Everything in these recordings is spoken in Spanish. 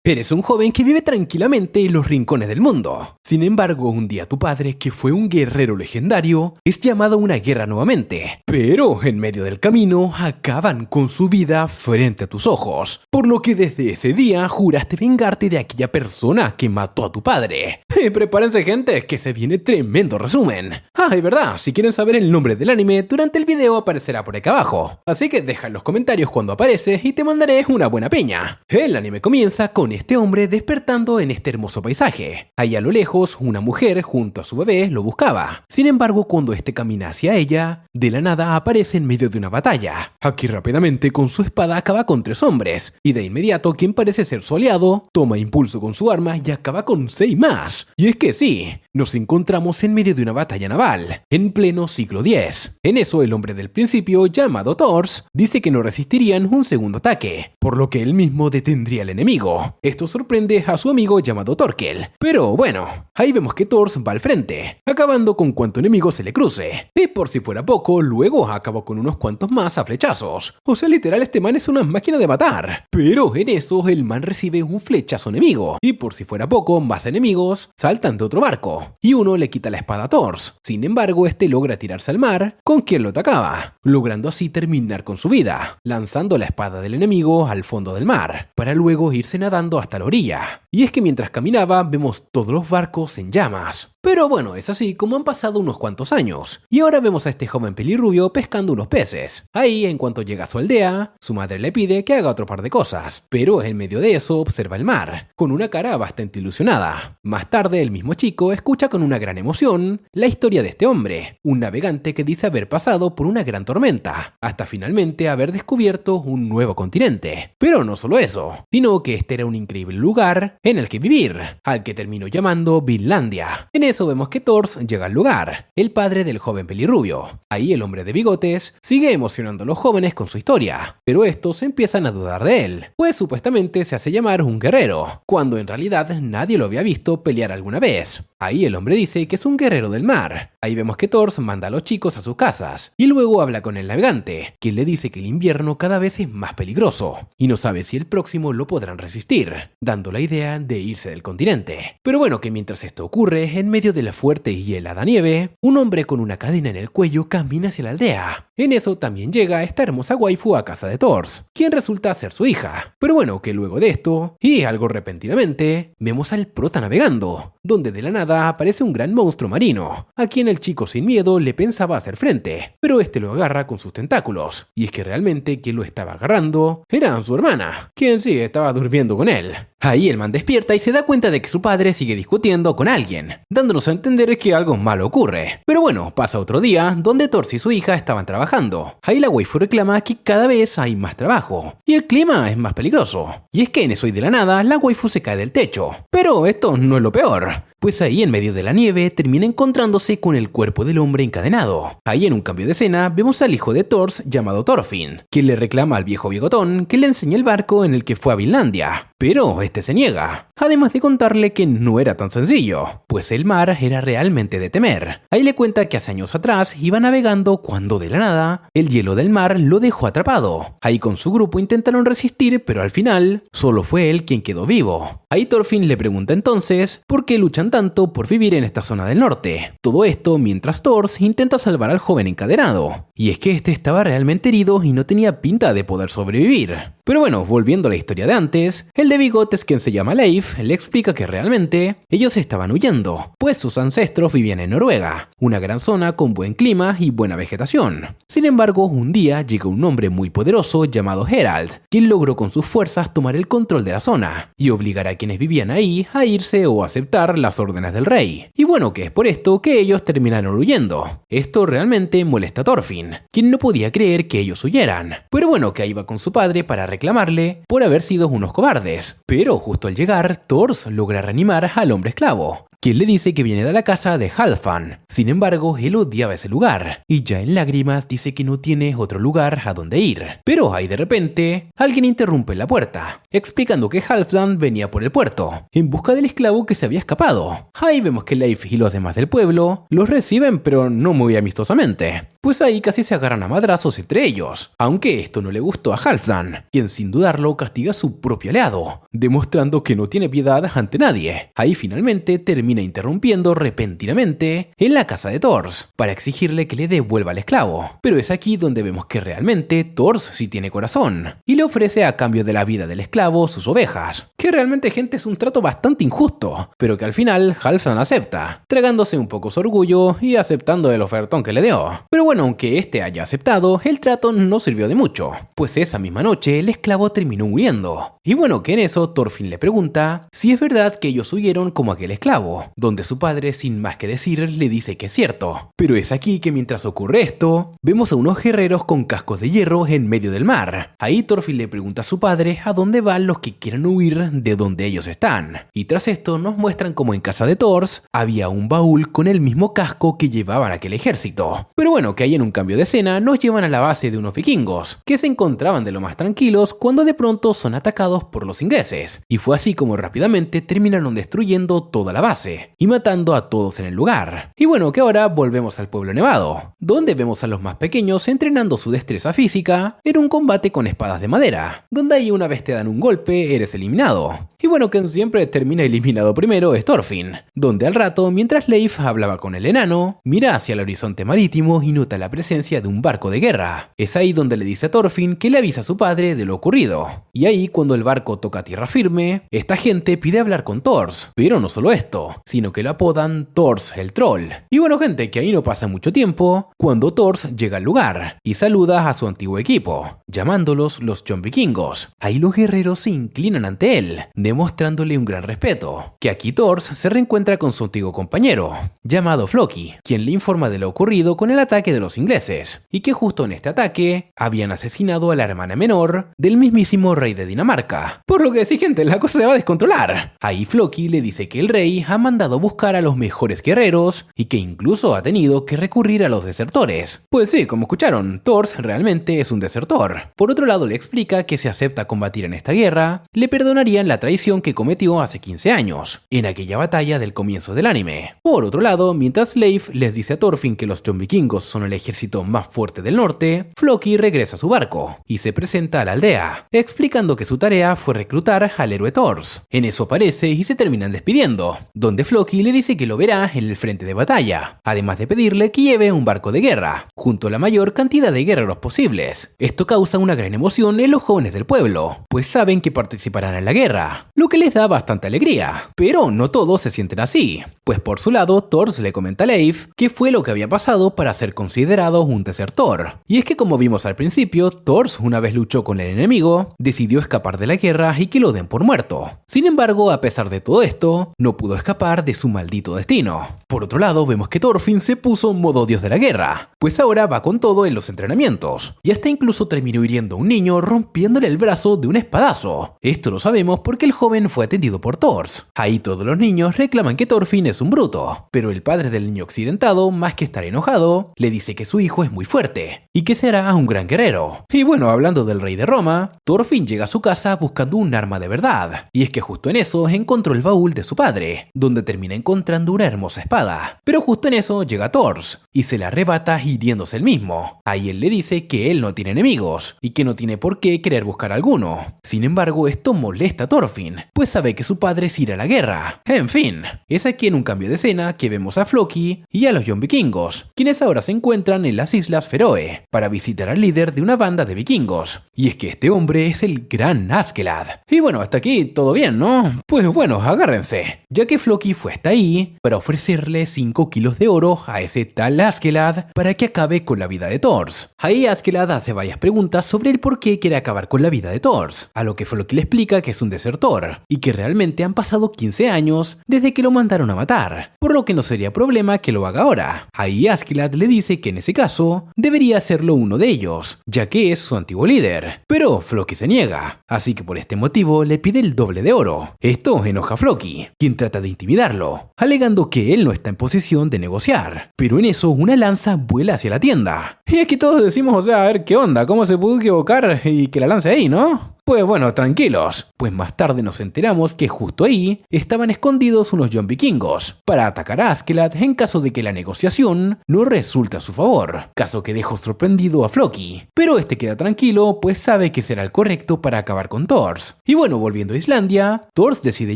Eres un joven que vive tranquilamente en los rincones del mundo. Sin embargo, un día tu padre, que fue un guerrero legendario, es llamado a una guerra nuevamente. Pero en medio del camino acaban con su vida frente a tus ojos. Por lo que desde ese día juraste vengarte de aquella persona que mató a tu padre. Prepárense, gente, que se viene tremendo resumen. Es verdad, si quieren saber el nombre del anime, durante el video aparecerá por acá abajo. Así que deja en los comentarios cuando aparece y te mandaré una buena peña. El anime comienza con este hombre despertando en este hermoso paisaje. Ahí a lo lejos, una mujer junto a su bebé lo buscaba. Sin embargo, cuando este camina hacia ella, de la nada aparece en medio de una batalla. Aquí rápidamente con su espada acaba con 3 hombres, y de inmediato quien parece ser su aliado, toma impulso con su arma y acaba con 6 más. Y es que sí, nos encontramos en medio de una batalla naval, en pleno siglo X. En eso el hombre del principio, llamado Thors, dice que no resistirían un segundo ataque, por lo que él mismo detendría al enemigo. Esto sorprende a su amigo llamado Thorkel, pero bueno, ahí vemos que Thors va al frente, acabando con cuanto enemigo se le cruce. Y por si fuera poco, luego acabó con unos cuantos más a flechazos. O sea, literal, este man es una máquina de matar. Pero en eso el man recibe un flechazo enemigo, y por si fuera poco, más enemigos saltan de otro barco, y uno le quita la espada a Thors. Sin embargo, este logra tirarse al mar con quien lo atacaba, logrando así terminar con su vida, lanzando la espada del enemigo al fondo del mar, para luego irse nadando hasta la orilla. Y es que mientras caminaba, vemos todos los barcos en llamas. Pero bueno, es así como han pasado unos cuantos años, y ahora vemos a este joven pelirrubio pescando unos peces. Ahí, en cuanto llega a su aldea, su madre le pide que haga otro par de cosas, pero en medio de eso observa el mar, con una cara bastante ilusionada. Más tarde, el mismo chico escucha con una gran emoción la historia de este hombre, un navegante que dice haber pasado por una gran tormenta, hasta finalmente haber descubierto un nuevo continente. Pero no solo eso, sino que este era un increíble lugar en el que vivir, al que terminó llamando Vinlandia. En eso vemos que Thors llega al lugar, el padre del joven pelirrubio. Ahí el hombre de bigotes sigue emocionando a los jóvenes con su historia, pero estos empiezan a dudar de él, pues supuestamente se hace llamar un guerrero, cuando en realidad nadie lo había visto pelear alguna vez. Ahí el hombre dice que es un guerrero del mar. Ahí vemos que Thors manda a los chicos a sus casas, y luego habla con el navegante, quien le dice que el invierno cada vez es más peligroso, y no sabe si el próximo lo podrán resistir, dando la idea de irse del continente. Pero bueno, que mientras esto ocurre, en medio de la fuerte y helada nieve, un hombre con una cadena en el cuello camina hacia la aldea. En eso también llega esta hermosa waifu a casa de Thors, quien resulta ser su hija. Pero bueno, que luego de esto, y algo repentinamente, vemos al prota navegando, donde de la nada aparece un gran monstruo marino, a quien el chico sin miedo le pensaba hacer frente, pero este lo agarra con sus tentáculos, y es que realmente quien lo estaba agarrando era su hermana, quien sí estaba durmiendo con él. Ahí el man despierta y se da cuenta de que su padre sigue discutiendo con alguien, dándonos a entender que algo malo ocurre. Pero bueno, pasa otro día donde Thors y su hija estaban trabajando. Ahí la waifu reclama que cada vez hay más trabajo, y el clima es más peligroso. Y es que en eso y de la nada, la waifu se cae del techo. Pero esto no es lo peor, pues ahí en medio de la nieve termina encontrándose con el cuerpo del hombre encadenado. Ahí en un cambio de escena vemos al hijo de Thors llamado Thorfinn, quien le reclama al viejo bigotón que le enseñe el barco en el que fue a Vinlandia. Pero este se niega, además de contarle que no era tan sencillo, pues el mar era realmente de temer. Ahí le cuenta que hace años atrás iba navegando cuando de la nada el hielo del mar lo dejó atrapado. Ahí con su grupo intentaron resistir, pero al final solo fue él quien quedó vivo. Ahí Thorfinn le pregunta entonces por qué luchan tanto por vivir en esta zona del norte. Todo esto mientras Thors intenta salvar al joven encadenado, y es que este estaba realmente herido y no tenía pinta de poder sobrevivir. Pero bueno, volviendo a la historia de antes, el de bigotes, quien se llama Leif, le explica que realmente ellos estaban huyendo, pues sus ancestros vivían en Noruega, una gran zona con buen clima y buena vegetación. Sin embargo, un día llega un hombre muy poderoso llamado Herald, quien logró con sus fuerzas tomar el control de la zona y obligar a quienes vivían ahí a irse o aceptar las órdenes del rey. Y bueno, que es por esto que ellos terminaron huyendo. Esto realmente molesta a Thorfinn, quien no podía creer que ellos huyeran. Pero bueno, que ahí va con su padre para reclamarle por haber sido unos cobardes. Pero justo al llegar, Thors logra reanimar al hombre esclavo, quien le dice que viene de la casa de Halfdan. Sin embargo, él odiaba ese lugar, y ya en lágrimas dice que no tiene otro lugar a donde ir. Pero ahí de repente, alguien interrumpe la puerta, explicando que Halfdan venía por el puerto, en busca del esclavo que se había escapado. Ahí vemos que Leif y los demás del pueblo los reciben, pero no muy amistosamente, pues ahí casi se agarran a madrazos entre ellos, aunque esto no le gustó a Halfdan, quien sin dudarlo castiga a su propio aliado, demostrando que no tiene piedad ante nadie. Ahí finalmente termina interrumpiendo repentinamente en la casa de Thors, para exigirle que le devuelva al esclavo, pero es aquí donde vemos que realmente Thors sí tiene corazón, y le ofrece a cambio de la vida del esclavo sus ovejas, que realmente, gente, es un trato bastante injusto, pero que al final Halfdan acepta, tragándose un poco su orgullo y aceptando el ofertón que le dio. Pero bueno, aunque este haya aceptado, el trato no sirvió de mucho, pues esa misma noche el esclavo terminó huyendo. Y bueno, que en eso Thorfinn le pregunta si es verdad que ellos huyeron como aquel esclavo, donde su padre, sin más que decir, le dice que es cierto. Pero es aquí que mientras ocurre esto, vemos a unos guerreros con cascos de hierro en medio del mar. Ahí Thorfinn le pregunta a su padre a dónde van los que quieran huir de donde ellos están. Y tras esto nos muestran como en casa de Thors había un baúl con el mismo casco que llevaban aquel ejército. Pero bueno, que ahí en un cambio de escena nos llevan a la base de unos vikingos, que se encontraban de lo más tranquilos cuando de pronto son atacados por los ingleses. Y fue así como rápidamente terminaron destruyendo toda la base y matando a todos en el lugar. Y bueno, que ahora volvemos al pueblo nevado, donde vemos a los más pequeños entrenando su destreza física en un combate con espadas de madera, donde ahí una vez te dan un golpe eres eliminado. Y bueno, quien siempre termina eliminado primero es Thorfinn, donde al rato, mientras Leif hablaba con el enano, mira hacia el horizonte marítimo y nota la presencia de un barco de guerra. Es ahí donde le dice a Thorfinn que le avisa a su padre de lo ocurrido. Y ahí, cuando el barco toca tierra firme, esta gente pide hablar con Thors. Pero no solo esto, sino que lo apodan Thors el Troll. Y bueno, gente, que ahí no pasa mucho tiempo cuando Thors llega al lugar y saluda a su antiguo equipo, llamándolos los John Vikingos. Ahí los guerreros se inclinan ante él, demostrándole un gran respeto. Que aquí Thors se reencuentra con su antiguo compañero, llamado Floki, quien le informa de lo ocurrido con el ataque de los ingleses, y que justo en este ataque habían asesinado a la hermana menor del mismísimo rey de Dinamarca. Por lo que sí, gente, la cosa se va a descontrolar. Ahí Floki le dice que el rey ha mandado buscar a los mejores guerreros y que incluso ha tenido que recurrir a los desertores. Pues sí, como escucharon, Thors realmente es un desertor. Por otro lado, le explica que si acepta combatir en esta guerra, le perdonarían la traición que cometió hace 15 años, en aquella batalla del comienzo del anime. Por otro lado, mientras Leif les dice a Thorfinn que los John Vikingos son el ejército más fuerte del norte, Floki regresa a su barco y se presenta a la aldea, explicando que su tarea fue reclutar al héroe Thors. En eso aparece y se terminan despidiendo, donde Floki le dice que lo verá en el frente de batalla, además de pedirle que lleve un barco de guerra, junto a la mayor cantidad de guerreros posibles. Esto causa una gran emoción en los jóvenes del pueblo, pues saben que participarán en la guerra, lo que les da bastante alegría. Pero no todos se sienten así, pues por su lado Thors le comenta a Leif qué fue lo que había pasado para ser considerado un desertor. Y es que, como vimos al principio, Thors, una vez luchó con el enemigo, decidió escapar de la guerra y que lo den por muerto. Sin embargo, a pesar de todo esto, no pudo escapar de su maldito destino. Por otro lado, vemos que Thorfinn se puso en modo dios de la guerra, pues ahora va con todo en los entrenamientos, y hasta incluso terminó hiriendo a un niño rompiéndole el brazo de un espadazo. Esto lo sabemos porque el joven fue atendido por Thors. Ahí todos los niños reclaman que Thorfinn es un bruto, pero el padre del niño accidentado, más que estar enojado, le dice que su hijo es muy fuerte y que será un gran guerrero. Y bueno, hablando del rey de Roma, Thorfinn llega a su casa buscando un arma de verdad, y es que justo en eso encontró el baúl de su padre, donde termina encontrando una hermosa espada. Pero justo en eso llega Thors y se la arrebata hiriéndose él mismo. Ahí él le dice que él no tiene enemigos y que no tiene por qué querer buscar alguno. Sin embargo, esto molesta a Thorfinn, pues sabe que su padre es ir a la guerra. En fin, es aquí en un cambio de escena que vemos a Floki y a los John Vikingos, quienes ahora se encuentran en las Islas Feroe para visitar al líder de una banda de vikingos. Y es que este hombre es el gran Askeladd. Y bueno, hasta aquí todo bien, ¿no? Pues bueno, agárrense, ya que Floki fue hasta ahí para ofrecerle 5 kilos de oro a ese tal Askeladd para que acabe con la vida de Thors. Ahí Askeladd hace varias preguntas sobre el por qué quiere acabar con la vida de Thors, a lo que Floki le explica que es un desertor y que realmente han pasado 15 años desde que lo mandaron a matar, por lo que no sería problema que lo haga ahora. Ahí Askeladd le dice que en ese caso debería hacerlo uno de ellos, ya que es su antiguo líder, pero Floki se niega, así que por este motivo le pide el doble de oro. Esto enoja a Floki, quien trata de intimidarlo intimidarlo, alegando que él no está en posición de negociar. Pero en eso una lanza vuela hacia la tienda. Y aquí todos decimos, o sea, a ver qué onda, cómo se pudo equivocar y que la lance ahí, ¿no? Pues bueno, tranquilos, pues más tarde nos enteramos que justo ahí estaban escondidos unos John vikingos para atacar a Askeladd en caso de que la negociación no resulte a su favor, caso que dejó sorprendido a Floki. Pero este queda tranquilo, pues sabe que será el correcto para acabar con Thors. Y bueno, volviendo a Islandia, Thors decide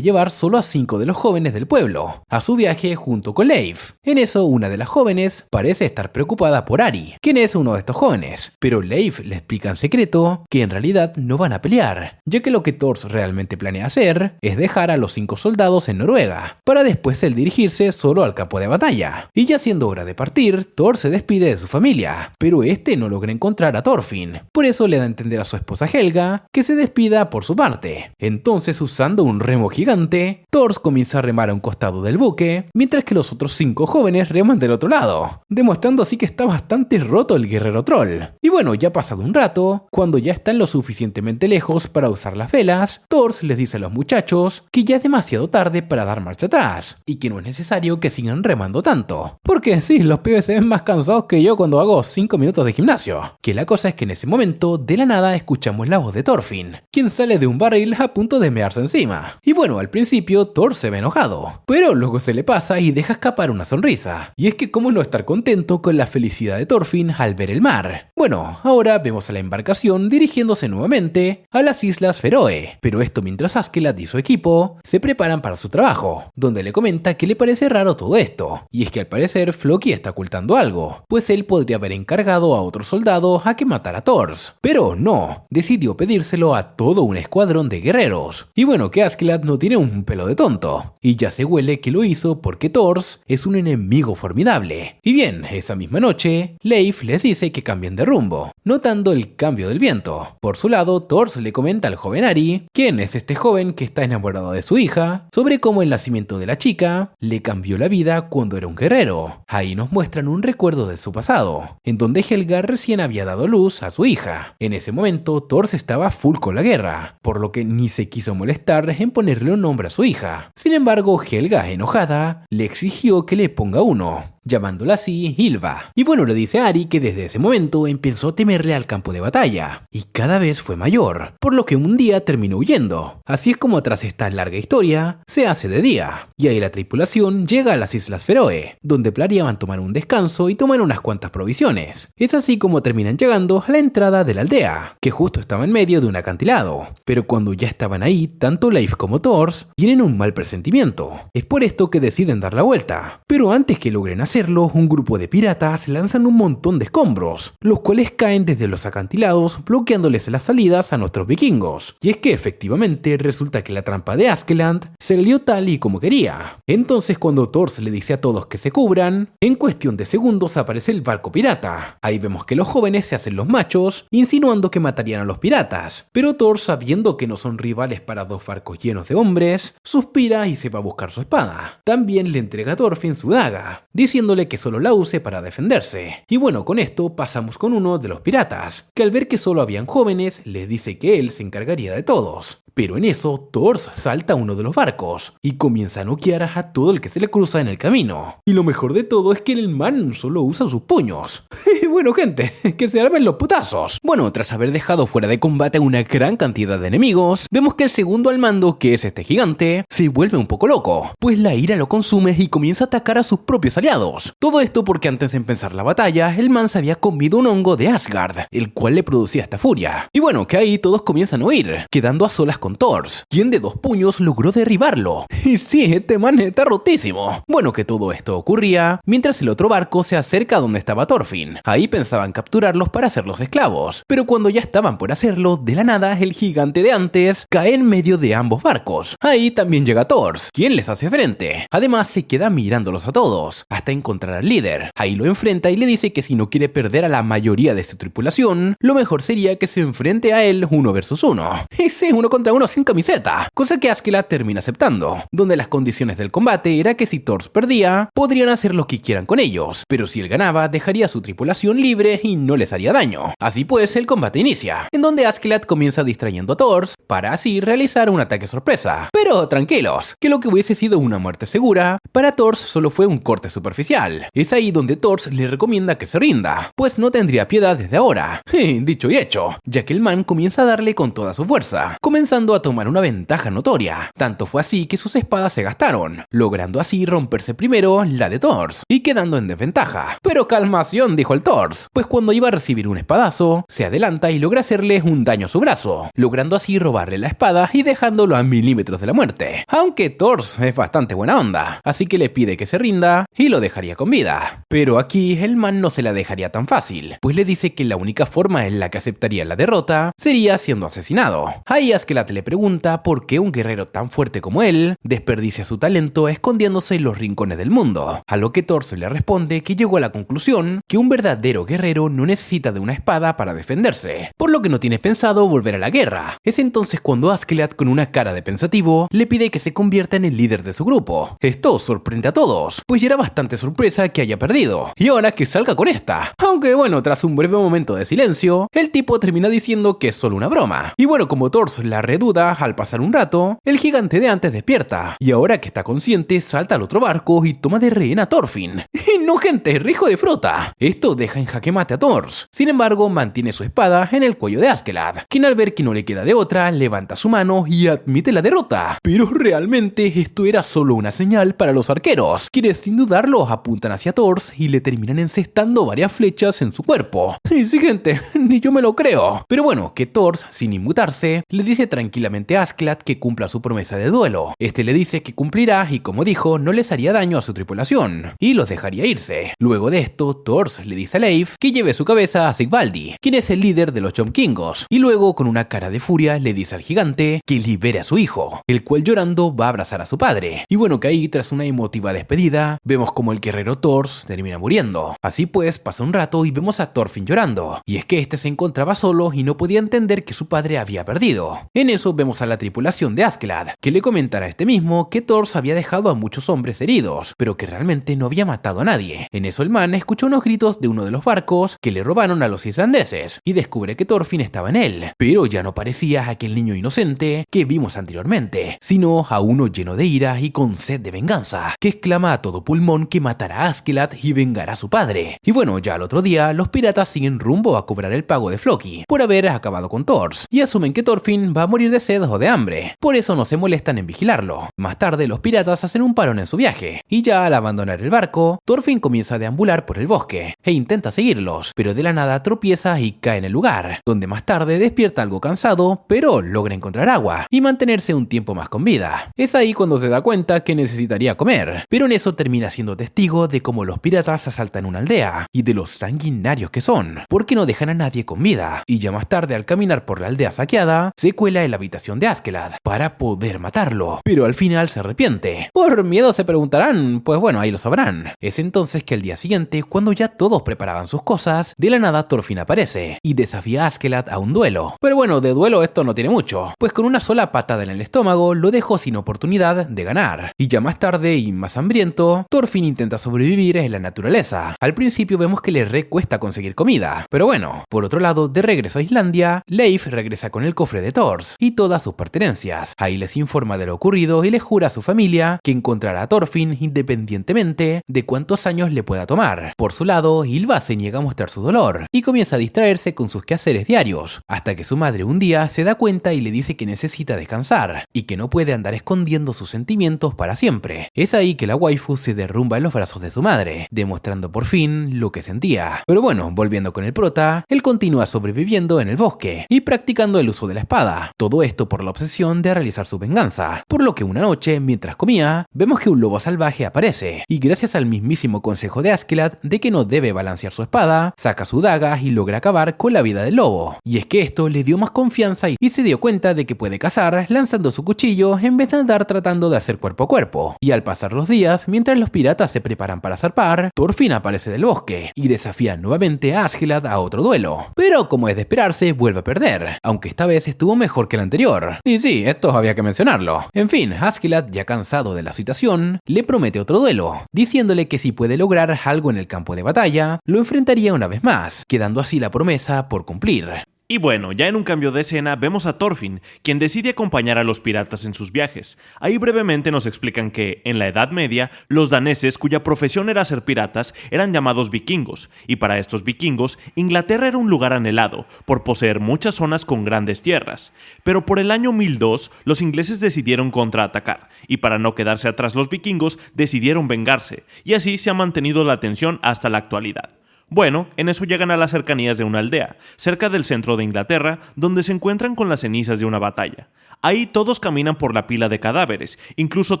llevar solo a 5 de los jóvenes del pueblo a su viaje junto con Leif. En eso, una de las jóvenes parece estar preocupada por Ari, quien es uno de estos jóvenes, pero Leif le explica en secreto que en realidad no van a pelear, ya que lo que Thors realmente planea hacer es dejar a los 5 soldados en Noruega, para después él dirigirse solo al campo de batalla. Y ya siendo hora de partir, Thor se despide de su familia, pero este no logra encontrar a Thorfinn, por eso le da a entender a su esposa Helga que se despida por su parte. Entonces, usando un remo gigante, Thor comienza a remar a un costado del buque, mientras que los otros 5 jóvenes reman del otro lado, demostrando así que está bastante roto el guerrero troll. Y bueno, ya ha pasado un rato, cuando ya están lo suficientemente lejos para usar las velas, Thor les dice a los muchachos que ya es demasiado tarde para dar marcha atrás y que no es necesario que sigan remando tanto, porque sí, los pibes se ven más cansados que yo cuando hago 5 minutos de gimnasio. Que la cosa es que en ese momento, de la nada, escuchamos la voz de Thorfinn, quien sale de un barril a punto de mearse encima. Y bueno, al principio Thor se ve enojado, pero luego se le pasa y deja escapar una sonrisa. Y es que cómo no estar contento con la felicidad de Thorfinn al ver el mar. Bueno, ahora vemos a la embarcación dirigiéndose nuevamente a las Islas Feroe, pero esto mientras Askeladd y su equipo se preparan para su trabajo, donde le comenta que le parece raro todo esto, y es que al parecer Floki está ocultando algo, pues él podría haber encargado a otro soldado a que matara a Thors, pero no, decidió pedírselo a todo un escuadrón de guerreros. Y bueno, que Askeladd no tiene un pelo de tonto, y ya se huele que lo hizo porque Thors es un enemigo formidable. Y bien, esa misma noche, Leif les dice que cambien de rumbo, notando el cambio del viento. Por su lado, Thors le comenta al joven Ari, quien es este joven que está enamorado de su hija, sobre cómo el nacimiento de la chica le cambió la vida cuando era un guerrero. Ahí nos muestran un recuerdo de su pasado, en donde Helga recién había dado luz a su hija. En ese momento, Thors estaba full con la guerra, por lo que ni se quiso molestar en ponerle un nombre a su hija. Sin embargo, Helga, enojada, le exigió que le ponga uno, llamándola así Ylva. Y bueno, le dice a Ari que desde ese momento empezó a temerle al campo de batalla, y cada vez fue mayor, por lo que un día terminó huyendo. Así es como tras esta larga historia, se hace de día, y ahí la tripulación llega a las Islas Feroe, donde planeaban tomar un descanso y tomar unas cuantas provisiones. Es así como terminan llegando a la entrada de la aldea, que justo estaba en medio de un acantilado. Pero cuando ya estaban ahí, tanto Leif como Thors tienen un mal presentimiento. Es por esto que deciden dar la vuelta. Pero antes que logren hacerlo, un grupo de piratas lanzan un montón de escombros, los cuales caen desde los acantilados, bloqueándoles las salidas a nuestros vikingos. Y es que efectivamente resulta que la trampa de Askeladd salió tal y como quería. Entonces cuando Thors le dice a todos que se cubran, en cuestión de segundos aparece el barco pirata. Ahí vemos que los jóvenes se hacen los machos, insinuando que matarían a los piratas. Pero Thors, sabiendo que no son rivales para 2 barcos llenos de hombres, suspira y se va a buscar su espada. También le entrega a Thorfinn su daga, diciéndole que solo la use para defenderse. Y bueno, con esto pasamos con uno de los piratas, que al ver que solo habían jóvenes, les dice que él se encargaría de todos. Pero en eso, Thors salta a uno de los barcos y comienza a noquear a todo el que se le cruza en el camino. Y lo mejor de todo es que el man solo usa sus puños. Y bueno, gente, que se armen los putazos. Bueno, tras haber dejado fuera de combate a una gran cantidad de enemigos, vemos que el segundo al mando, que es este gigante, se vuelve un poco loco, pues la ira lo consume y comienza a atacar a sus propios aliados. Todo esto porque antes de empezar la batalla, el man se había comido un hongo de Asgard, el cual le producía esta furia. Y bueno, que ahí todos comienzan a huir, quedando a solas con Thors, quien de 2 puños logró derribarlo. Y sí, este man está rotísimo. Bueno, que todo esto ocurría mientras el otro barco se acerca a donde estaba Thorfinn. Ahí pensaban capturarlos para hacerlos esclavos, pero cuando ya estaban por hacerlo, de la nada el gigante de antes cae en medio de ambos barcos. Ahí también llega Thors, quien les hace frente. Además se queda mirándolos a todos, hasta encontrar al líder. Ahí lo enfrenta y le dice que si no quiere perder a la mayoría de su tripulación, lo mejor sería que se enfrente a él 1 versus 1. Ese 1 contra 1 sin camiseta, cosa que Askeladd termina aceptando, donde las condiciones del combate era que si Thors perdía, podrían hacer lo que quieran con ellos, pero si él ganaba, dejaría a su tripulación libre y no les haría daño. Así pues, el combate inicia, en donde Askeladd comienza distrayendo a Thors para así realizar un ataque sorpresa. Pero tranquilos, que lo que hubiese sido una muerte segura, para Thors solo fue un corte superficial. Es ahí donde Thors le recomienda que se rinda, pues no tendría piedad desde ahora. Dicho y hecho, ya que el man comienza a darle con toda su fuerza, comenzando a tomar una ventaja notoria. Tanto fue así que sus espadas se gastaron, logrando así romperse primero la de Thors y quedando en desventaja. Pero calmación, dijo el Thors, pues cuando iba a recibir un espadazo, se adelanta y logra hacerle un daño a su brazo, logrando así robarle la espada y dejándolo a milímetros de la muerte. Aunque Thors es bastante buena onda, así que le pide que se rinda y lo dejaría con vida. Pero aquí el man no se la dejaría tan fácil, pues le dice que la única forma en la que aceptaría la derrota sería siendo asesinado. Ahí Askeladd le pregunta por qué un guerrero tan fuerte como él desperdicia su talento escondiéndose en los rincones del mundo, a lo que Thors le responde que llegó a la conclusión que un verdadero guerrero no necesita de una espada para defenderse, por lo que no tiene pensado volver a la guerra. Es entonces cuando Askeladd, con una cara de pensativo, le pide que se convierta en el líder de su grupo. Esto sorprende a todos, pues ya era bastante sorpresa que haya perdido, y ahora que salga con esta. Aunque bueno, tras un breve momento de silencio, el tipo termina diciendo que es solo una broma. Y bueno, como Thors la reduda, al pasar un rato, el gigante de antes despierta, y ahora que está consciente, salta al otro barco y toma de rehén a Thorfinn. Y no, gente, rijo de fruta. Esto deja en jaque mate a Thors. Sin embargo, mantiene su espada en el cuello de Askeladd, quien al ver que no le queda de otra, levanta su mano y admite la derrota. Pero realmente esto era solo una señal para los arqueros, quienes sin dudarlo apuntan hacia Thors y le terminan encestando varias flechas en su cuerpo. Sí, gente, ni yo me lo creo. Pero bueno, que Thors, sin inmutarse, le dice tranquilamente a Askeladd que cumpla su promesa de duelo. Este le dice que cumplirá y, como dijo, no les haría daño a su tripulación y los dejaría irse. Luego de esto, Thors le dice a Leif que lleve su cabeza a Sigvaldi, quien es el líder de los Jomkingos, y luego con una cara de furia le dice al gigante que libere a su hijo, el cual llorando va a abrazar a su padre. Y bueno, que ahí tras una emotiva despedida, vemos como el guerrero Thors termina muriendo. Así pues, pasa un rato y vemos a Thorfinn llorando, y es que este se encontraba solo y no podía entender que su padre había perdido. En eso vemos a la tripulación de Askeladd, que le comentará a este mismo que Thors había dejado a muchos hombres heridos, pero que realmente no había matado a nadie. En eso el man escuchó unos gritos de uno de los barcos que le robaron a los islandeses, y descubre que Thorfinn estaba en él, pero ya no parecía aquel niño inocente que vimos anteriormente, sino a uno lleno de ira y con sed de venganza, que exclama a todo pulmón que matará a Askeladd y vengará a su padre. Y bueno, ya al otro día, los piratas siguen rumbo a cobrar el pago de Floki por haber acabado con Thors, y asumen que Thorfinn va a morir de sed o de hambre, por eso no se molestan en vigilarlo. Más tarde, los piratas hacen un parón en su viaje, y ya al abandonar el barco, Thorfinn comienza a deambular por el bosque, e intenta seguirlos, pero de la nada tropieza y cae en el lugar, donde más tarde despierta algo cansado, pero logra encontrar agua, y mantenerse un tiempo más con vida. Es ahí cuando se da cuenta que necesitaría comer, pero en eso termina siendo testigo de cómo los piratas asaltan una aldea, y de los sanguinarios que son, porque no dejan a nadie con vida, y ya más tarde al caminar por la aldea saqueada, se cuela en la habitación de Askeladd para poder matarlo, pero al final se arrepiente. Por miedo se preguntarán, pues bueno, ahí lo sabrán. Es entonces que al día siguiente, cuando ya todos preparaban sus cosas, de la nada Thorfinn aparece, y desafía a Askeladd a un duelo. Pero bueno, de duelo esto no tiene mucho, pues con una sola patada en el estómago lo dejó sin oportunidad de ganar, y ya más tarde y más hambriento, Thorfinn intenta sobrevivir en la naturaleza. Al principio vemos que le recuesta conseguir comida, pero bueno, por otro lado, de regreso a Islandia, Leif regresa con el cofre de Thors y todas sus pertenencias. Ahí les informa de lo ocurrido y le jura a su familia que encontrará a Thorfinn independientemente de cuántos años le pueda tomar. Por su lado, Ylva se niega a mostrar su dolor y comienza a distraerse con sus quehaceres diarios, hasta que su madre un día se da cuenta y le dice que necesita descansar y que no puede andar escondiendo sus sentimientos para siempre. Es ahí que la waifu se derrumba en los brazos de su madre, demostrando por fin lo que sentía. Pero bueno, volviendo con el prota, él continúa sobreviviendo en el bosque y practicando el uso de la espada. Todo esto por la obsesión de realizar su venganza, por lo que una noche, mientras comía, vemos que un lobo salvaje aparece, y gracias al mismísimo consejo de Askeladd de que no debe balancear su espada, saca su daga y logra acabar con la vida del lobo. Y es que esto le dio más confianza y se dio cuenta de que puede cazar lanzando su cuchillo en vez de andar tratando de hacer cuerpo a cuerpo. Y al pasar los días, mientras los piratas se preparan para zarpar, Thorfinn aparece del bosque y desafía nuevamente a Askeladd a otro duelo. Pero como es de esperarse, vuelve a perder, aunque esta vez estuvo mejor que el anterior. Y sí, esto había que mencionarlo. En fin, Askeladd, ya cansado de la situación, le promete otro duelo, diciéndole que si puede lograr algo en el campo de batalla, lo enfrentaría una vez más, quedando así la promesa por cumplir. Y bueno, ya en un cambio de escena vemos a Thorfinn, quien decide acompañar a los piratas en sus viajes. Ahí brevemente nos explican que, en la Edad Media, los daneses, cuya profesión era ser piratas, eran llamados vikingos, y para estos vikingos, Inglaterra era un lugar anhelado, por poseer muchas zonas con grandes tierras. Pero por el año 1002, los ingleses decidieron contraatacar, y para no quedarse atrás los vikingos, decidieron vengarse, y así se ha mantenido la tensión hasta la actualidad. Bueno, en eso llegan a las cercanías de una aldea, cerca del centro de Inglaterra, donde se encuentran con las cenizas de una batalla. Ahí todos caminan por la pila de cadáveres, incluso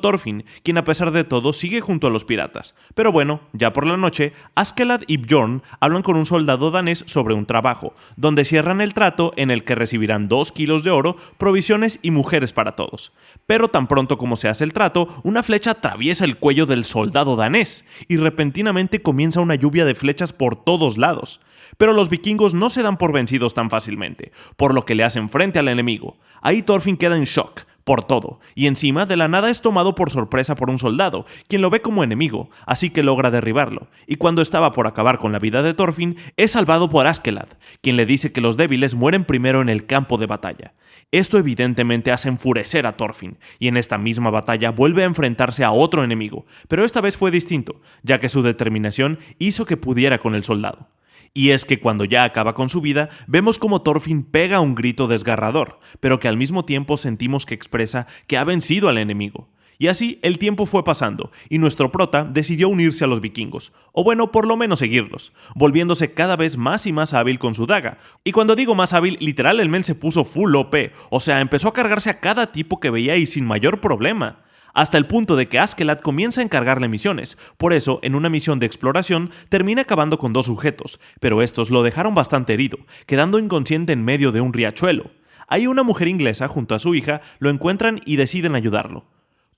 Thorfinn, quien a pesar de todo sigue junto a los piratas. Pero bueno, ya por la noche, Askeladd y Bjorn hablan con un soldado danés sobre un trabajo, donde cierran el trato en el que recibirán 2 kilos de oro, provisiones y mujeres para todos. Pero tan pronto como se hace el trato, una flecha atraviesa el cuello del soldado danés, y repentinamente comienza una lluvia de flechas por todos lados. Pero los vikingos no se dan por vencidos tan fácilmente, por lo que le hacen frente al enemigo. Ahí Thorfinn queda en shock por todo, y encima de la nada es tomado por sorpresa por un soldado, quien lo ve como enemigo, así que logra derribarlo, y cuando estaba por acabar con la vida de Thorfinn, es salvado por Askeladd, quien le dice que los débiles mueren primero en el campo de batalla. Esto evidentemente hace enfurecer a Thorfinn, y en esta misma batalla vuelve a enfrentarse a otro enemigo, pero esta vez fue distinto, ya que su determinación hizo que pudiera con el soldado. Y es que cuando ya acaba con su vida, vemos como Thorfinn pega un grito desgarrador, pero que al mismo tiempo sentimos que expresa que ha vencido al enemigo. Y así el tiempo fue pasando, y nuestro prota decidió unirse a los vikingos, o bueno, por lo menos seguirlos, volviéndose cada vez más y más hábil con su daga. Y cuando digo más hábil, literal el men se puso full OP, o sea, empezó a cargarse a cada tipo que veía y sin mayor problema. Hasta el punto de que Askeladd comienza a encargarle misiones. Por eso, en una misión de exploración, termina acabando con 2 sujetos, pero estos lo dejaron bastante herido, quedando inconsciente en medio de un riachuelo. Ahí una mujer inglesa, junto a su hija, lo encuentran y deciden ayudarlo.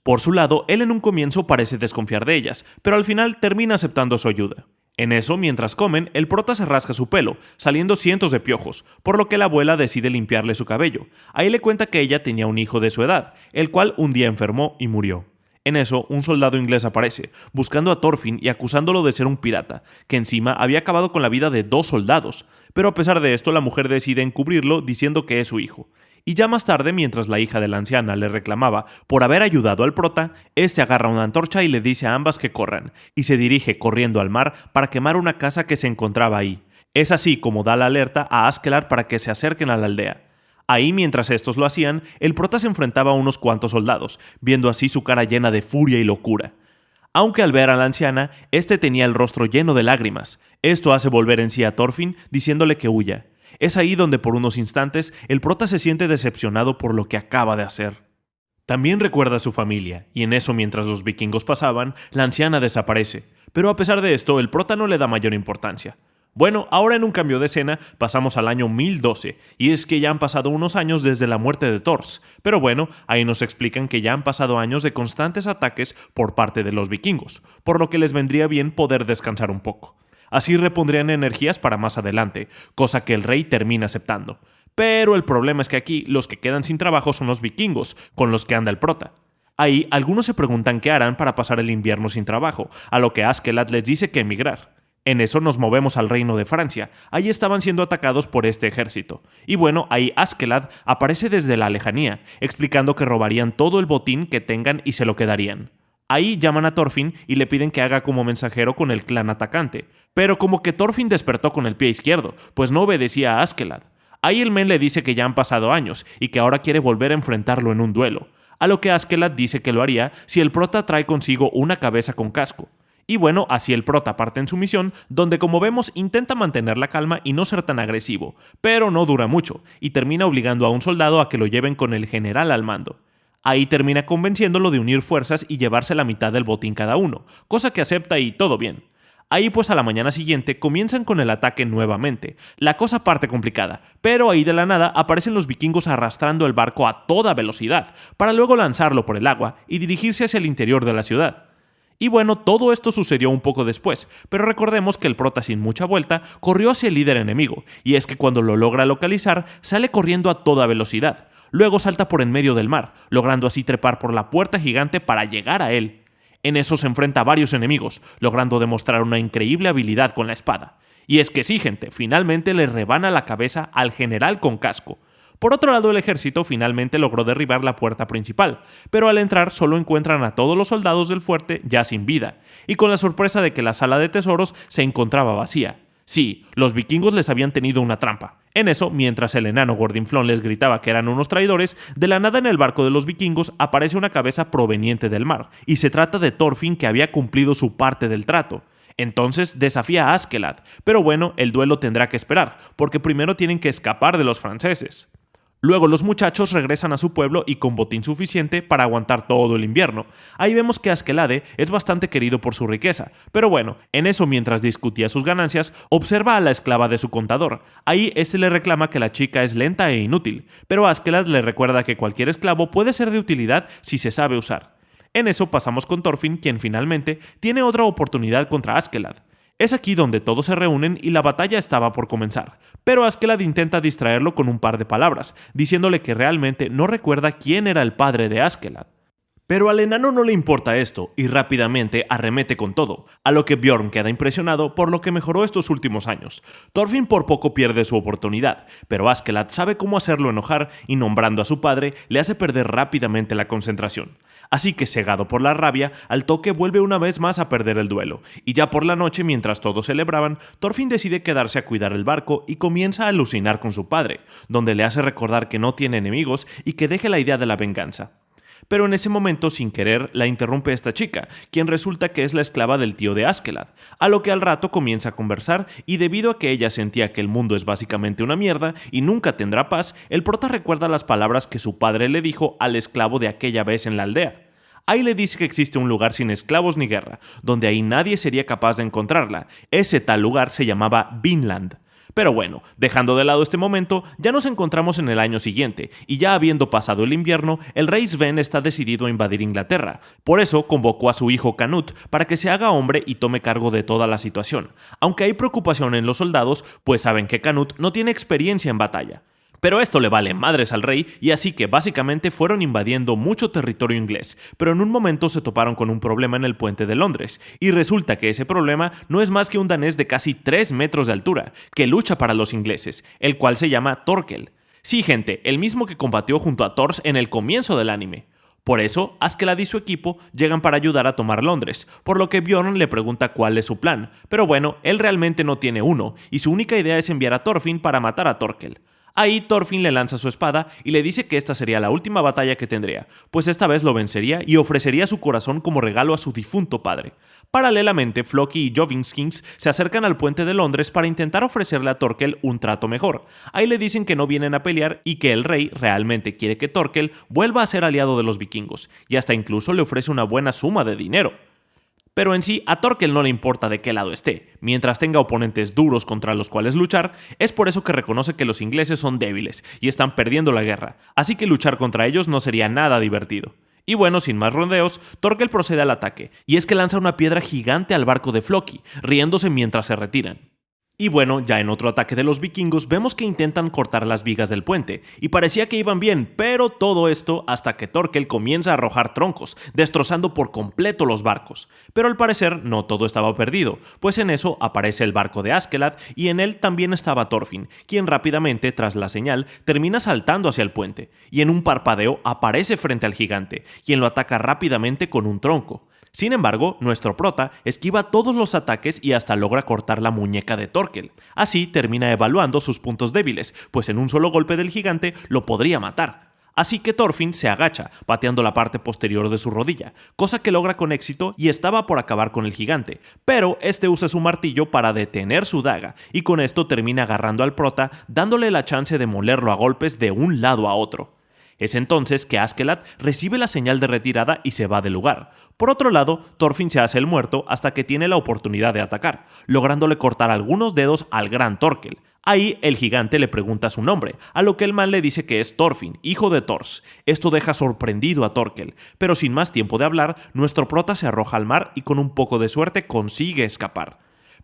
Por su lado, él en un comienzo parece desconfiar de ellas, pero al final termina aceptando su ayuda. En eso, mientras comen, el prota se rasca su pelo, saliendo cientos de piojos, por lo que la abuela decide limpiarle su cabello. Ahí le cuenta que ella tenía un hijo de su edad, el cual un día enfermó y murió. En eso, un soldado inglés aparece, buscando a Thorfinn y acusándolo de ser un pirata, que encima había acabado con la vida de 2 soldados, pero a pesar de esto la mujer decide encubrirlo diciendo que es su hijo. Y ya más tarde, mientras la hija de la anciana le reclamaba por haber ayudado al prota, este agarra una antorcha y le dice a ambas que corran, y se dirige corriendo al mar para quemar una casa que se encontraba ahí. Es así como da la alerta a Askeladd para que se acerquen a la aldea. Ahí, mientras estos lo hacían, el prota se enfrentaba a unos cuantos soldados, viendo así su cara llena de furia y locura. Aunque al ver a la anciana, este tenía el rostro lleno de lágrimas. Esto hace volver en sí a Thorfinn, diciéndole que huya. Es ahí donde por unos instantes el prota se siente decepcionado por lo que acaba de hacer. También recuerda a su familia, y en eso mientras los vikingos pasaban, la anciana desaparece, pero a pesar de esto el prota no le da mayor importancia. Bueno, ahora en un cambio de escena pasamos al año 1012, y es que ya han pasado unos años desde la muerte de Thors, pero bueno, ahí nos explican que ya han pasado años de constantes ataques por parte de los vikingos, por lo que les vendría bien poder descansar un poco. Así repondrían energías para más adelante, cosa que el rey termina aceptando. Pero el problema es que aquí los que quedan sin trabajo son los vikingos, con los que anda el prota. Ahí algunos se preguntan qué harán para pasar el invierno sin trabajo, a lo que Askeladd les dice que emigrar. En eso nos movemos al reino de Francia, ahí estaban siendo atacados por este ejército. Y bueno, ahí Askeladd aparece desde la lejanía, explicando que robarían todo el botín que tengan y se lo quedarían. Ahí llaman a Thorfinn y le piden que haga como mensajero con el clan atacante, pero como que Thorfinn despertó con el pie izquierdo, pues no obedecía a Askeladd. Ahí el men le dice que ya han pasado años y que ahora quiere volver a enfrentarlo en un duelo, a lo que Askeladd dice que lo haría si el prota trae consigo una cabeza con casco. Y bueno, así el prota parte en su misión, donde como vemos intenta mantener la calma y no ser tan agresivo, pero no dura mucho, y termina obligando a un soldado a que lo lleven con el general al mando. Ahí termina convenciéndolo de unir fuerzas y llevarse la mitad del botín cada uno, cosa que acepta y todo bien. Ahí pues a la mañana siguiente comienzan con el ataque nuevamente. La cosa parte complicada, pero ahí de la nada aparecen los vikingos arrastrando el barco a toda velocidad, para luego lanzarlo por el agua y dirigirse hacia el interior de la ciudad. Y bueno, todo esto sucedió un poco después, pero recordemos que el prota sin mucha vuelta corrió hacia el líder enemigo, y es que cuando lo logra localizar, sale corriendo a toda velocidad. Luego salta por en medio del mar, logrando así trepar por la puerta gigante para llegar a él. En eso se enfrenta a varios enemigos, logrando demostrar una increíble habilidad con la espada. Y es que sí, gente, finalmente le rebana la cabeza al general con casco. Por otro lado, el ejército finalmente logró derribar la puerta principal, pero al entrar solo encuentran a todos los soldados del fuerte ya sin vida, y con la sorpresa de que la sala de tesoros se encontraba vacía. Sí, los vikingos les habían tenido una trampa. En eso, mientras el enano Gordinflón les gritaba que eran unos traidores, de la nada en el barco de los vikingos aparece una cabeza proveniente del mar, y se trata de Thorfinn, que había cumplido su parte del trato. Entonces desafía a Askeladd, pero bueno, el duelo tendrá que esperar, porque primero tienen que escapar de los franceses. Luego los muchachos regresan a su pueblo y con botín suficiente para aguantar todo el invierno. Ahí vemos que Askeladd es bastante querido por su riqueza, pero bueno, en eso mientras discutía sus ganancias, observa a la esclava de su contador. Ahí este le reclama que la chica es lenta e inútil, pero Askeladd le recuerda que cualquier esclavo puede ser de utilidad si se sabe usar. En eso pasamos con Thorfinn, quien finalmente tiene otra oportunidad contra Askeladd. Es aquí donde todos se reúnen y la batalla estaba por comenzar, pero Askeladd intenta distraerlo con un par de palabras, diciéndole que realmente no recuerda quién era el padre de Askeladd. Pero al enano no le importa esto y rápidamente arremete con todo, a lo que Bjorn queda impresionado por lo que mejoró estos últimos años. Thorfinn por poco pierde su oportunidad, pero Askeladd sabe cómo hacerlo enojar y nombrando a su padre le hace perder rápidamente la concentración. Así que cegado por la rabia, al toque vuelve una vez más a perder el duelo, y ya por la noche mientras todos celebraban, Thorfinn decide quedarse a cuidar el barco y comienza a alucinar con su padre, donde le hace recordar que no tiene enemigos y que deje la idea de la venganza. Pero en ese momento, sin querer, la interrumpe esta chica, quien resulta que es la esclava del tío de Askeladd, a lo que al rato comienza a conversar y debido a que ella sentía que el mundo es básicamente una mierda y nunca tendrá paz, el prota recuerda las palabras que su padre le dijo al esclavo de aquella vez en la aldea. Ahí le dice que existe un lugar sin esclavos ni guerra, donde ahí nadie sería capaz de encontrarla. Ese tal lugar se llamaba Vinland. Pero bueno, dejando de lado este momento, ya nos encontramos en el año siguiente, y ya habiendo pasado el invierno, el rey Sven está decidido a invadir Inglaterra. Por eso convocó a su hijo Canute para que se haga hombre y tome cargo de toda la situación. Aunque hay preocupación en los soldados, pues saben que Canute no tiene experiencia en batalla. Pero esto le vale madres al rey y así que básicamente fueron invadiendo mucho territorio inglés, pero en un momento se toparon con un problema en el puente de Londres, y resulta que ese problema no es más que un danés de casi 3 metros de altura, que lucha para los ingleses, el cual se llama Thorkel. Sí, gente, el mismo que combatió junto a Thor en el comienzo del anime. Por eso, Askeladd y su equipo llegan para ayudar a tomar Londres, por lo que Bjorn le pregunta cuál es su plan, pero bueno, él realmente no tiene uno, y su única idea es enviar a Thorfinn para matar a Thorkel. Ahí Thorfinn le lanza su espada y le dice que esta sería la última batalla que tendría, pues esta vez lo vencería y ofrecería su corazón como regalo a su difunto padre. Paralelamente, Floki y Jovinskins se acercan al puente de Londres para intentar ofrecerle a Thorkel un trato mejor. Ahí le dicen que no vienen a pelear y que el rey realmente quiere que Thorkel vuelva a ser aliado de los vikingos, y hasta incluso le ofrece una buena suma de dinero. Pero en sí, a Thorkel no le importa de qué lado esté, mientras tenga oponentes duros contra los cuales luchar, es por eso que reconoce que los ingleses son débiles y están perdiendo la guerra, así que luchar contra ellos no sería nada divertido. Y bueno, sin más rodeos, Thorkel procede al ataque, y es que lanza una piedra gigante al barco de Floki, riéndose mientras se retiran. Y bueno, ya en otro ataque de los vikingos vemos que intentan cortar las vigas del puente, y parecía que iban bien, pero todo esto hasta que Thorkel comienza a arrojar troncos, destrozando por completo los barcos. Pero al parecer no todo estaba perdido, pues en eso aparece el barco de Askeladd y en él también estaba Thorfinn, quien rápidamente, tras la señal, termina saltando hacia el puente, y en un parpadeo aparece frente al gigante, quien lo ataca rápidamente con un tronco. Sin embargo, nuestro prota esquiva todos los ataques y hasta logra cortar la muñeca de Thorkel. Así termina evaluando sus puntos débiles, pues en un solo golpe del gigante lo podría matar. Así que Thorfinn se agacha, pateando la parte posterior de su rodilla, cosa que logra con éxito y estaba por acabar con el gigante, pero este usa su martillo para detener su daga, y con esto termina agarrando al prota, dándole la chance de molerlo a golpes de un lado a otro. Es entonces que Askeladd recibe la señal de retirada y se va del lugar. Por otro lado, Thorfinn se hace el muerto hasta que tiene la oportunidad de atacar, lográndole cortar algunos dedos al gran Thorkel. Ahí el gigante le pregunta su nombre, a lo que el man le dice que es Thorfinn, hijo de Thors. Esto deja sorprendido a Thorkel, pero sin más tiempo de hablar, nuestro prota se arroja al mar y con un poco de suerte consigue escapar.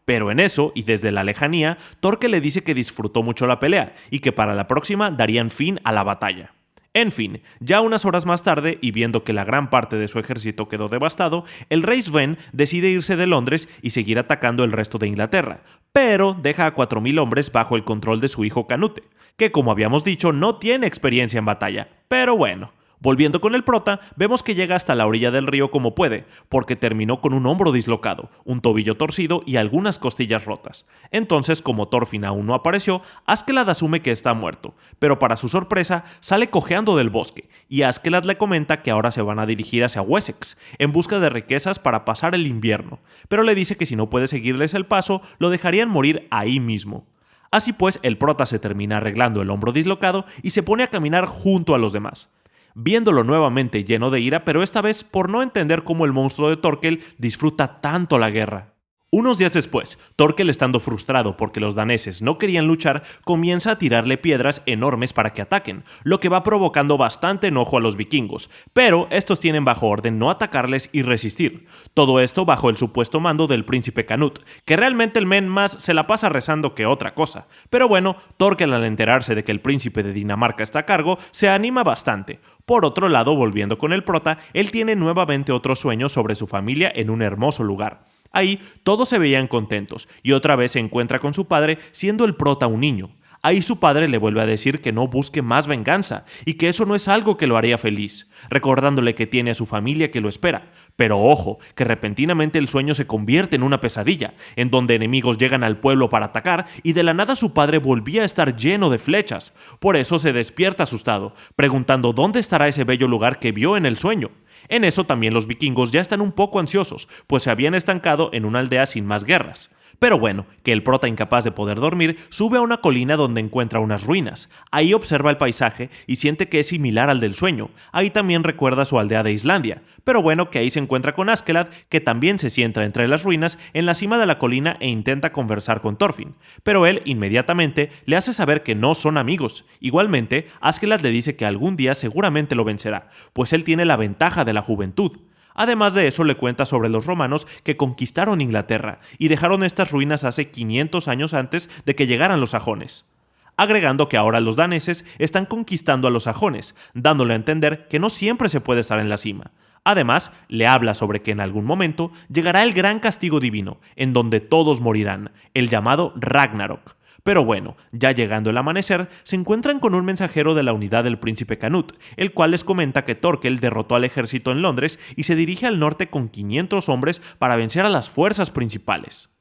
Pero en eso, y desde la lejanía, Thorkel le dice que disfrutó mucho la pelea y que para la próxima darían fin a la batalla. En fin, ya unas horas más tarde, y viendo que la gran parte de su ejército quedó devastado, el rey Sven decide irse de Londres y seguir atacando el resto de Inglaterra, pero deja a 4000 hombres bajo el control de su hijo Canute, que como habíamos dicho no tiene experiencia en batalla, pero bueno. Volviendo con el prota, vemos que llega hasta la orilla del río como puede, porque terminó con un hombro dislocado, un tobillo torcido y algunas costillas rotas. Entonces, como Thorfinn aún no apareció, Askeladd asume que está muerto, pero para su sorpresa, sale cojeando del bosque, y Askeladd le comenta que ahora se van a dirigir hacia Wessex, en busca de riquezas para pasar el invierno, pero le dice que si no puede seguirles el paso, lo dejarían morir ahí mismo. Así pues, el prota se termina arreglando el hombro dislocado y se pone a caminar junto a los demás. Viéndolo nuevamente lleno de ira, pero esta vez por no entender cómo el monstruo de Thorkel disfruta tanto la guerra. Unos días después, Thorkel, estando frustrado porque los daneses no querían luchar, comienza a tirarle piedras enormes para que ataquen, lo que va provocando bastante enojo a los vikingos, pero estos tienen bajo orden no atacarles y resistir. Todo esto bajo el supuesto mando del príncipe Canut, que realmente el men más se la pasa rezando que otra cosa. Pero bueno, Thorkel, al enterarse de que el príncipe de Dinamarca está a cargo, se anima bastante. Por otro lado, volviendo con el prota, él tiene nuevamente otro sueño sobre su familia en un hermoso lugar. Ahí todos se veían contentos y otra vez se encuentra con su padre siendo el prota un niño. Ahí su padre le vuelve a decir que no busque más venganza y que eso no es algo que lo haría feliz, recordándole que tiene a su familia que lo espera. Pero ojo, que repentinamente el sueño se convierte en una pesadilla, en donde enemigos llegan al pueblo para atacar y de la nada su padre volvía a estar lleno de flechas. Por eso se despierta asustado, preguntando dónde estará ese bello lugar que vio en el sueño. En eso también los vikingos ya están un poco ansiosos, pues se habían estancado en una aldea sin más guerras. Pero bueno, que el prota, incapaz de poder dormir, sube a una colina donde encuentra unas ruinas. Ahí observa el paisaje y siente que es similar al del sueño. Ahí también recuerda su aldea de Islandia. Pero bueno, que ahí se encuentra con Askeladd, que también se sienta entre las ruinas en la cima de la colina e intenta conversar con Thorfinn. Pero él inmediatamente le hace saber que no son amigos. Igualmente, Askeladd le dice que algún día seguramente lo vencerá, pues él tiene la ventaja de la juventud. Además de eso, le cuenta sobre los romanos que conquistaron Inglaterra y dejaron estas ruinas hace 500 años antes de que llegaran los sajones, agregando que ahora los daneses están conquistando a los sajones, dándole a entender que no siempre se puede estar en la cima. Además, le habla sobre que en algún momento llegará el gran castigo divino, en donde todos morirán, el llamado Ragnarok. Pero bueno, ya llegando el amanecer, se encuentran con un mensajero de la unidad del príncipe Canut, el cual les comenta que Thorkel derrotó al ejército en Londres y se dirige al norte con 500 hombres para vencer a las fuerzas principales.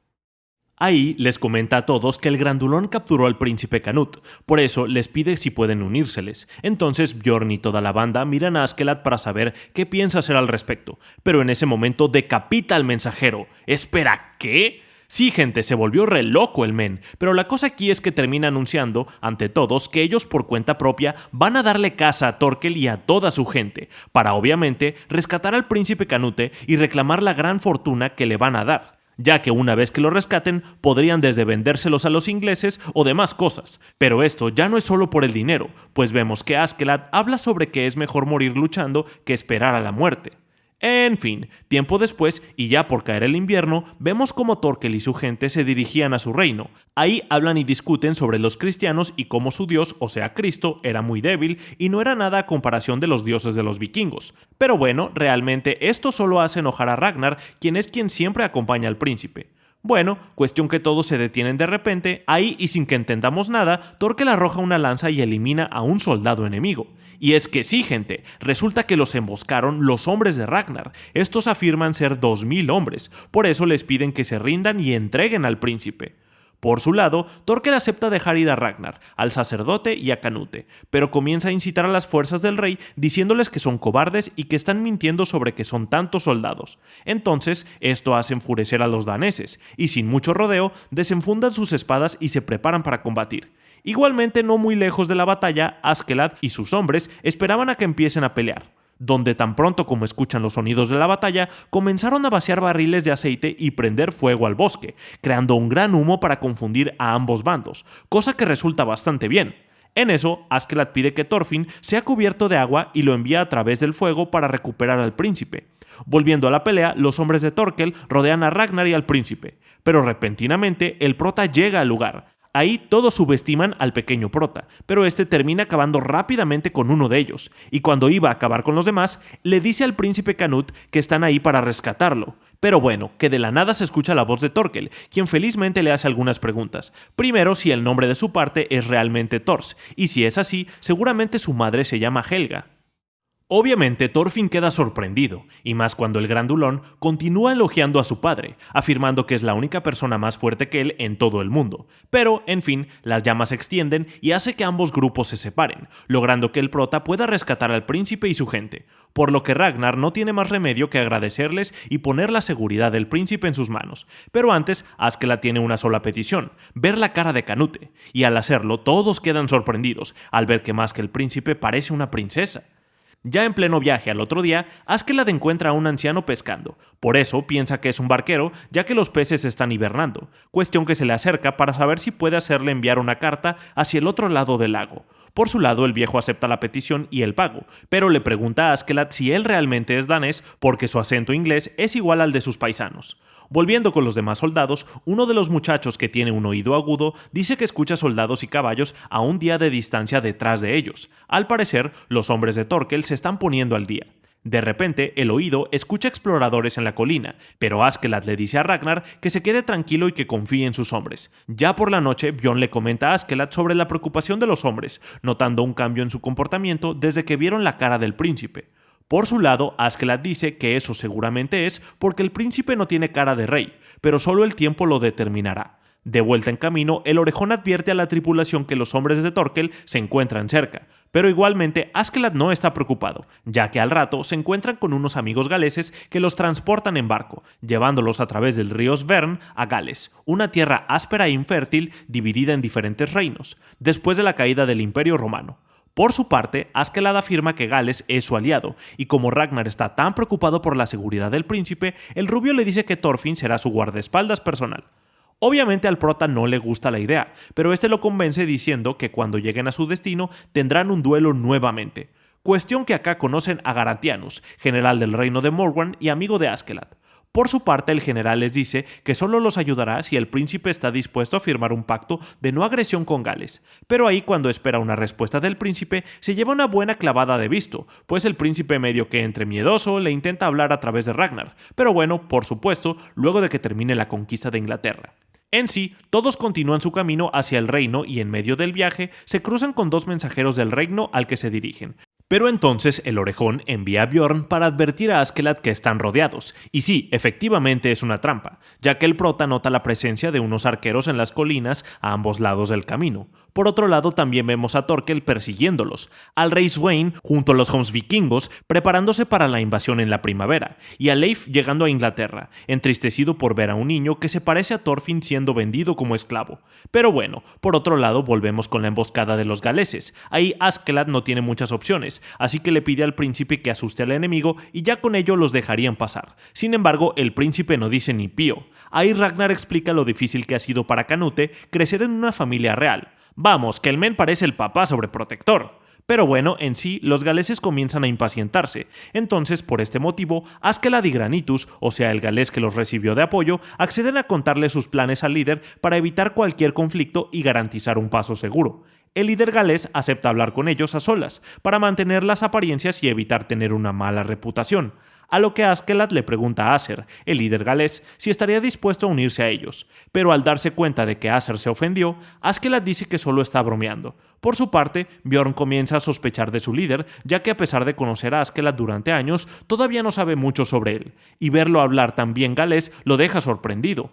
Ahí les comenta a todos que el grandulón capturó al príncipe Canut, por eso les pide si pueden unírseles. Entonces Bjorn y toda la banda miran a Askeladd para saber qué piensa hacer al respecto, pero en ese momento decapita al mensajero. ¿Espera qué? Sí, gente, se volvió re loco el men, pero la cosa aquí es que termina anunciando ante todos que ellos por cuenta propia van a darle caza a Thorkel y a toda su gente, para obviamente rescatar al príncipe Canute y reclamar la gran fortuna que le van a dar, ya que una vez que lo rescaten podrían desde vendérselos a los ingleses o demás cosas. Pero esto ya no es solo por el dinero, pues vemos que Askeladd habla sobre que es mejor morir luchando que esperar a la muerte. En fin, tiempo después, y ya por caer el invierno, vemos cómo Thorkel y su gente se dirigían a su reino. Ahí hablan y discuten sobre los cristianos y cómo su dios, o sea Cristo, era muy débil y no era nada a comparación de los dioses de los vikingos. Pero bueno, realmente esto solo hace enojar a Ragnar, quien es quien siempre acompaña al príncipe. Bueno, cuestión que todos se detienen de repente, ahí y sin que entendamos nada, Thorkel arroja una lanza y elimina a un soldado enemigo. Y es que sí, gente, resulta que los emboscaron los hombres de Ragnar. Estos afirman ser 2000 hombres, por eso les piden que se rindan y entreguen al príncipe. Por su lado, Thorkel acepta dejar ir a Ragnar, al sacerdote y a Canute, pero comienza a incitar a las fuerzas del rey diciéndoles que son cobardes y que están mintiendo sobre que son tantos soldados. Entonces, esto hace enfurecer a los daneses, y sin mucho rodeo, desenfundan sus espadas y se preparan para combatir. Igualmente, no muy lejos de la batalla, Askeladd y sus hombres esperaban a que empiecen a pelear, donde tan pronto como escuchan los sonidos de la batalla, comenzaron a vaciar barriles de aceite y prender fuego al bosque, creando un gran humo para confundir a ambos bandos, cosa que resulta bastante bien. En eso, Askeladd pide que Thorfinn sea cubierto de agua y lo envía a través del fuego para recuperar al príncipe. Volviendo a la pelea, los hombres de Thorkel rodean a Ragnar y al príncipe, pero repentinamente el prota llega al lugar. Ahí todos subestiman al pequeño prota, pero este termina acabando rápidamente con uno de ellos, y cuando iba a acabar con los demás, le dice al príncipe Canute que están ahí para rescatarlo. Pero bueno, que de la nada se escucha la voz de Thorkel, quien felizmente le hace algunas preguntas. Primero, si el nombre de su parte es realmente Thors, y si es así, seguramente su madre se llama Helga. Obviamente Thorfinn queda sorprendido, y más cuando el grandulón continúa elogiando a su padre, afirmando que es la única persona más fuerte que él en todo el mundo. Pero, en fin, las llamas se extienden y hace que ambos grupos se separen, logrando que el prota pueda rescatar al príncipe y su gente, por lo que Ragnar no tiene más remedio que agradecerles y poner la seguridad del príncipe en sus manos. Pero antes, Askeladd tiene una sola petición, ver la cara de Canute, y al hacerlo todos quedan sorprendidos, al ver que más que el príncipe parece una princesa. Ya en pleno viaje al otro día, Askeladd encuentra a un anciano pescando. Por eso piensa que es un barquero, ya que los peces están hibernando, cuestión que se le acerca para saber si puede hacerle enviar una carta hacia el otro lado del lago. Por su lado, el viejo acepta la petición y el pago, pero le pregunta a Askeladd si él realmente es danés porque su acento inglés es igual al de sus paisanos. Volviendo con los demás soldados, uno de los muchachos que tiene un oído agudo dice que escucha soldados y caballos a un día de distancia detrás de ellos. Al parecer, los hombres de Thorkel se están poniendo al día. De repente, el oído escucha exploradores en la colina, pero Askeladd le dice a Ragnar que se quede tranquilo y que confíe en sus hombres. Ya por la noche, Bjorn le comenta a Askeladd sobre la preocupación de los hombres, notando un cambio en su comportamiento desde que vieron la cara del príncipe. Por su lado, Askeladd dice que eso seguramente es porque el príncipe no tiene cara de rey, pero solo el tiempo lo determinará. De vuelta en camino, el orejón advierte a la tripulación que los hombres de Thorkel se encuentran cerca, pero igualmente Askeladd no está preocupado, ya que al rato se encuentran con unos amigos galeses que los transportan en barco, llevándolos a través del río Svern a Gales, una tierra áspera e infértil dividida en diferentes reinos, después de la caída del Imperio Romano. Por su parte, Askeladd afirma que Gales es su aliado, y como Ragnar está tan preocupado por la seguridad del príncipe, el rubio le dice que Thorfinn será su guardaespaldas personal. Obviamente al prota no le gusta la idea, pero este lo convence diciendo que cuando lleguen a su destino tendrán un duelo nuevamente. Cuestión que acá conocen a Garantianus, general del reino de Morwen y amigo de Askeladd. Por su parte, el general les dice que solo los ayudará si el príncipe está dispuesto a firmar un pacto de no agresión con Gales. Pero ahí, cuando espera una respuesta del príncipe, se lleva una buena clavada de visto, pues el príncipe, medio que entre miedoso, le intenta hablar a través de Ragnar, pero bueno, por supuesto, luego de que termine la conquista de Inglaterra. En sí, todos continúan su camino hacia el reino y en medio del viaje se cruzan con dos mensajeros del reino al que se dirigen. Pero entonces el orejón envía a Bjorn para advertir a Askeladd que están rodeados, y sí, efectivamente es una trampa, ya que el prota nota la presencia de unos arqueros en las colinas a ambos lados del camino. Por otro lado, también vemos a Thorkel persiguiéndolos, al rey Sweyn junto a los homs vikingos preparándose para la invasión en la primavera, y a Leif llegando a Inglaterra, entristecido por ver a un niño que se parece a Thorfinn siendo vendido como esclavo. Pero bueno, por otro lado volvemos con la emboscada de los galeses. Ahí Askeladd no tiene muchas opciones, así que le pide al príncipe que asuste al enemigo y ya con ello los dejarían pasar. Sin embargo, el príncipe no dice ni pío. Ahí Ragnar explica lo difícil que ha sido para Canute crecer en una familia real. Vamos, que el men parece el papá sobreprotector. Pero bueno, en sí, los galeses comienzan a impacientarse. Entonces, por este motivo, Askeladd y Granitus, o sea el galés que los recibió de apoyo, acceden a contarle sus planes al líder para evitar cualquier conflicto y garantizar un paso seguro. El líder galés acepta hablar con ellos a solas, para mantener las apariencias y evitar tener una mala reputación. A lo que Askeladd le pregunta a Acer, el líder galés, si estaría dispuesto a unirse a ellos, pero al darse cuenta de que Acer se ofendió, Askeladd dice que solo está bromeando. Por su parte, Bjorn comienza a sospechar de su líder, ya que a pesar de conocer a Askeladd durante años, todavía no sabe mucho sobre él, y verlo hablar tan bien galés lo deja sorprendido.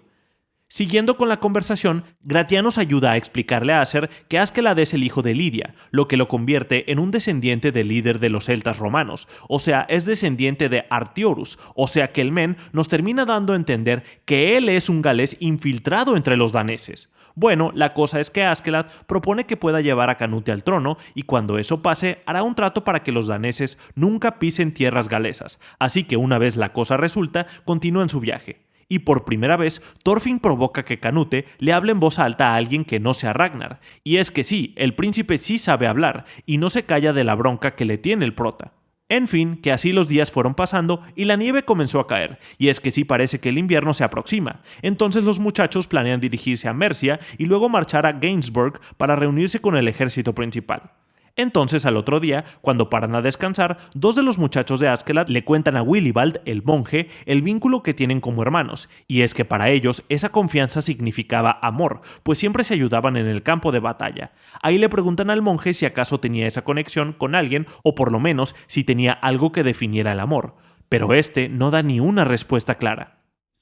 Siguiendo con la conversación, Gratianos ayuda a explicarle a Acer que Askeladd es el hijo de Lidia, lo que lo convierte en un descendiente del líder de los celtas romanos, o sea, es descendiente de Artiorus, o sea que el men nos termina dando a entender que él es un galés infiltrado entre los daneses. Bueno, la cosa es que Askeladd propone que pueda llevar a Canute al trono y cuando eso pase hará un trato para que los daneses nunca pisen tierras galesas, así que una vez la cosa resulta, continúan su viaje. Y por primera vez, Thorfinn provoca que Canute le hable en voz alta a alguien que no sea Ragnar. Y es que sí, el príncipe sí sabe hablar y no se calla de la bronca que le tiene el prota. En fin, que así los días fueron pasando y la nieve comenzó a caer, y es que sí parece que el invierno se aproxima. Entonces los muchachos planean dirigirse a Mercia y luego marchar a Gainsbourg para reunirse con el ejército principal. Entonces al otro día, cuando paran a descansar, dos de los muchachos de Askeladd le cuentan a Willibald, el monje, el vínculo que tienen como hermanos, y es que para ellos esa confianza significaba amor, pues siempre se ayudaban en el campo de batalla. Ahí le preguntan al monje si acaso tenía esa conexión con alguien, o por lo menos si tenía algo que definiera el amor, pero este no da ni una respuesta clara.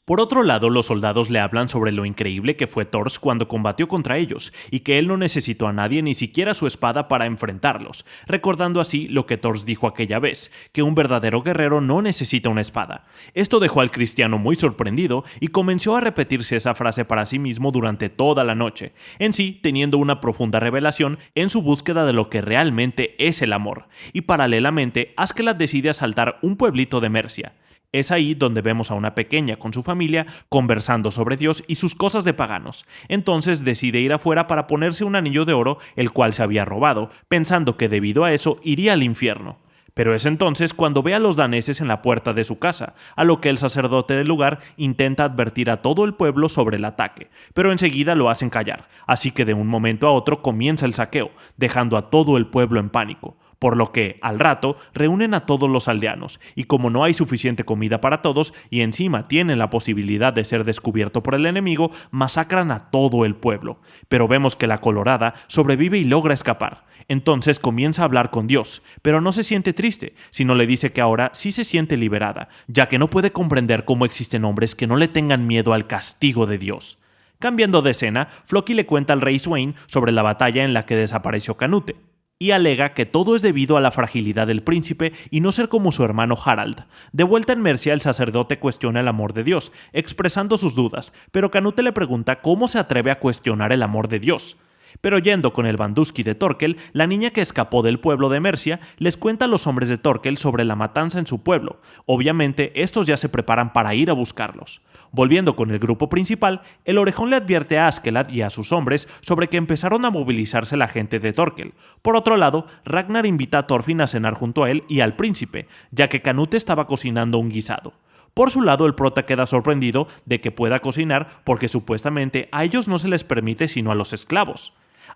Por otro lado, los soldados le hablan sobre lo increíble que fue Thors cuando combatió contra ellos, y que él no necesitó a nadie ni siquiera su espada para enfrentarlos, recordando así lo que Thors dijo aquella vez, que un verdadero guerrero no necesita una espada. Esto dejó al cristiano muy sorprendido y comenzó a repetirse esa frase para sí mismo durante toda la noche, en sí teniendo una profunda revelación en su búsqueda de lo que realmente es el amor, y paralelamente Askeladd decide asaltar un pueblito de Mercia. Es ahí donde vemos a una pequeña con su familia conversando sobre Dios y sus cosas de paganos. Entonces decide ir afuera para ponerse un anillo de oro, el cual se había robado, pensando que debido a eso iría al infierno. Pero es entonces cuando ve a los daneses en la puerta de su casa, a lo que el sacerdote del lugar intenta advertir a todo el pueblo sobre el ataque, pero enseguida lo hacen callar, así que de un momento a otro comienza el saqueo, dejando a todo el pueblo en pánico. Por lo que, al rato, reúnen a todos los aldeanos, y como no hay suficiente comida para todos, y encima tienen la posibilidad de ser descubierto por el enemigo, masacran a todo el pueblo. Pero vemos que la Colorada sobrevive y logra escapar. Entonces comienza a hablar con Dios, pero no se siente triste, sino le dice que ahora sí se siente liberada, ya que no puede comprender cómo existen hombres que no le tengan miedo al castigo de Dios. Cambiando de escena, Floki le cuenta al rey Sweyn sobre la batalla en la que desapareció Canute, y alega que todo es debido a la fragilidad del príncipe y no ser como su hermano Harald. De vuelta en Mercia, el sacerdote cuestiona el amor de Dios, expresando sus dudas, pero Canute le pregunta cómo se atreve a cuestionar el amor de Dios. Pero yendo con el Banduski de Thorkel, la niña que escapó del pueblo de Mercia les cuenta a los hombres de Thorkel sobre la matanza en su pueblo. Obviamente, estos ya se preparan para ir a buscarlos. Volviendo con el grupo principal, el orejón le advierte a Askeladd y a sus hombres sobre que empezaron a movilizarse la gente de Thorkel. Por otro lado, Ragnar invita a Thorfinn a cenar junto a él y al príncipe, ya que Canute estaba cocinando un guisado. Por su lado, el prota queda sorprendido de que pueda cocinar porque supuestamente a ellos no se les permite sino a los esclavos.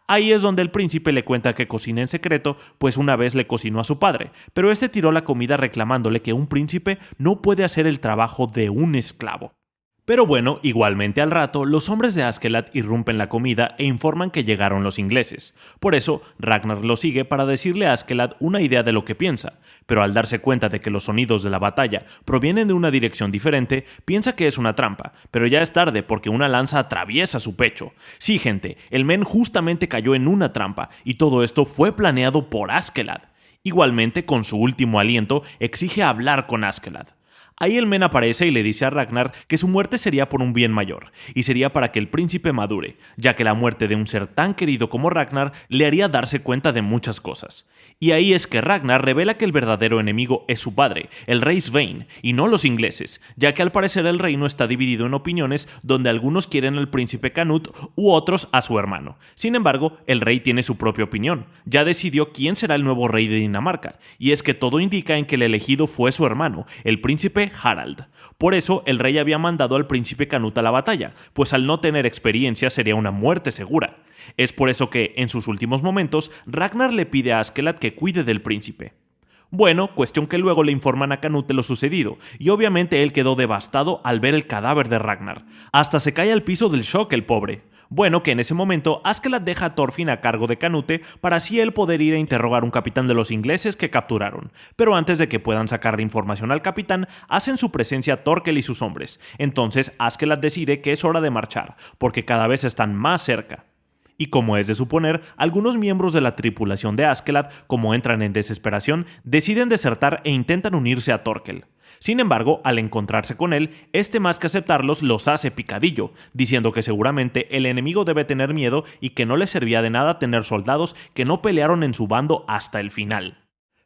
Ahí es donde el príncipe le cuenta que cocina en secreto, pues una vez le cocinó a su padre, pero este tiró la comida reclamándole que un príncipe no puede hacer el trabajo de un esclavo. Pero bueno, igualmente al rato, los hombres de Askeladd irrumpen la comida e informan que llegaron los ingleses. Por eso, Ragnar lo sigue para decirle a Askeladd una idea de lo que piensa, pero al darse cuenta de que los sonidos de la batalla provienen de una dirección diferente, piensa que es una trampa, pero ya es tarde porque una lanza atraviesa su pecho. Sí, gente, el men justamente cayó en una trampa, y todo esto fue planeado por Askeladd. Igualmente, con su último aliento, exige hablar con Askeladd. Ahí el men aparece y le dice a Ragnar que su muerte sería por un bien mayor, y sería para que el príncipe madure, ya que la muerte de un ser tan querido como Ragnar le haría darse cuenta de muchas cosas. Y ahí es que Ragnar revela que el verdadero enemigo es su padre, el rey Svein, y no los ingleses, ya que al parecer el reino está dividido en opiniones donde algunos quieren al príncipe Canute u otros a su hermano. Sin embargo, el rey tiene su propia opinión, ya decidió quién será el nuevo rey de Dinamarca, y es que todo indica en que el elegido fue su hermano, el príncipe Harald. Por eso el rey había mandado al príncipe Canute a la batalla, pues al no tener experiencia sería una muerte segura. Es por eso que, en sus últimos momentos, Ragnar le pide a Askeladd que cuide del príncipe. Bueno, cuestión que luego le informan a Canute lo sucedido, y obviamente él quedó devastado al ver el cadáver de Ragnar. Hasta se cae al piso del shock el pobre. Bueno, que en ese momento Askeladd deja a Thorfinn a cargo de Canute para así él poder ir a interrogar a un capitán de los ingleses que capturaron. Pero antes de que puedan sacarle información al capitán, hacen su presencia Thorkel y sus hombres. Entonces Askeladd decide que es hora de marchar, porque cada vez están más cerca. y como es de suponer, algunos miembros de la tripulación de Askeladd, como entran en desesperación, deciden desertar e intentan unirse a Thorkel. Sin embargo, al encontrarse con él, este más que aceptarlos los hace picadillo, diciendo que seguramente el enemigo debe tener miedo y que no le servía de nada tener soldados que no pelearon en su bando hasta el final.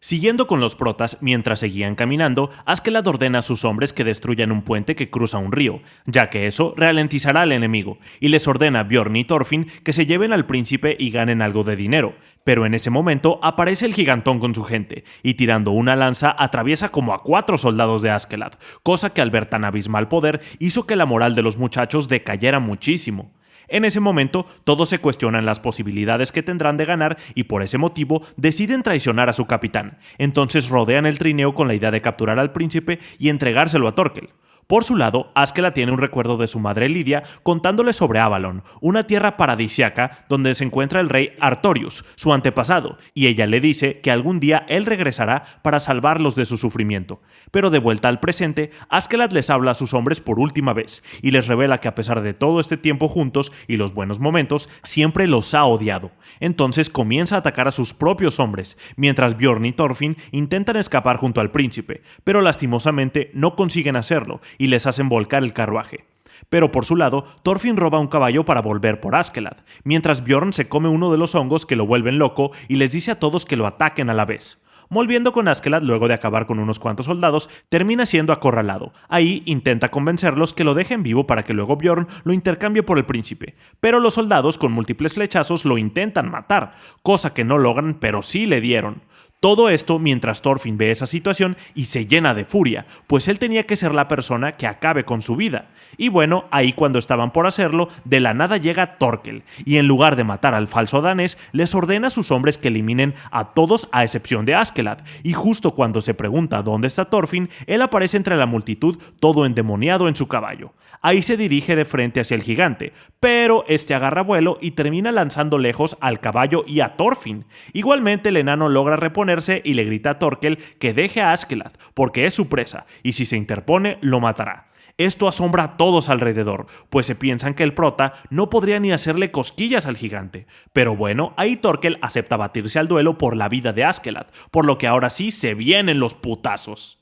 Siguiendo con los protas, mientras seguían caminando, Askeladd ordena a sus hombres que destruyan un puente que cruza un río, ya que eso ralentizará al enemigo, y les ordena a Bjorn y Thorfinn que se lleven al príncipe y ganen algo de dinero. Pero en ese momento aparece el gigantón con su gente, y tirando una lanza atraviesa como a 4 soldados de Askeladd, cosa que al ver tan abismal poder hizo que la moral de los muchachos decayera muchísimo. En ese momento, todos se cuestionan las posibilidades que tendrán de ganar y por ese motivo deciden traicionar a su capitán. Entonces rodean el trineo con la idea de capturar al príncipe y entregárselo a Thorkel. Por su lado, Askeladd tiene un recuerdo de su madre Lidia contándole sobre Avalon, una tierra paradisiaca donde se encuentra el rey Artorius, su antepasado, y ella le dice que algún día él regresará para salvarlos de su sufrimiento. Pero de vuelta al presente, Askeladd les habla a sus hombres por última vez, y les revela que a pesar de todo este tiempo juntos y los buenos momentos, siempre los ha odiado. Entonces comienza a atacar a sus propios hombres, mientras Bjorn y Thorfinn intentan escapar junto al príncipe, pero lastimosamente no consiguen hacerlo, y les hacen volcar el carruaje. Pero por su lado, Thorfinn roba un caballo para volver por Askeladd, mientras Bjorn se come uno de los hongos que lo vuelven loco y les dice a todos que lo ataquen a la vez. Volviendo con Askeladd luego de acabar con unos cuantos soldados, termina siendo acorralado. Ahí intenta convencerlos que lo dejen vivo para que luego Bjorn lo intercambie por el príncipe, pero los soldados con múltiples flechazos lo intentan matar, cosa que no logran pero sí le dieron. Todo esto mientras Thorfinn ve esa situación y se llena de furia, pues él tenía que ser la persona que acabe con su vida. Y bueno, ahí cuando estaban por hacerlo, de la nada llega Thorkel, y en lugar de matar al falso danés, les ordena a sus hombres que eliminen a todos a excepción de Askeladd, y justo cuando se pregunta dónde está Thorfinn, él aparece entre la multitud todo endemoniado en su caballo. Ahí se dirige de frente hacia el gigante, pero este agarra vuelo y termina lanzando lejos al caballo y a Thorfinn. Igualmente el enano logra reponer y le grita a Thorkel que deje a Askeladd porque es su presa y si se interpone lo matará. Esto asombra a todos alrededor, pues se piensan que el prota no podría ni hacerle cosquillas al gigante. Pero bueno, ahí Thorkel acepta batirse al duelo por la vida de Askeladd, por lo que ahora sí se vienen los putazos.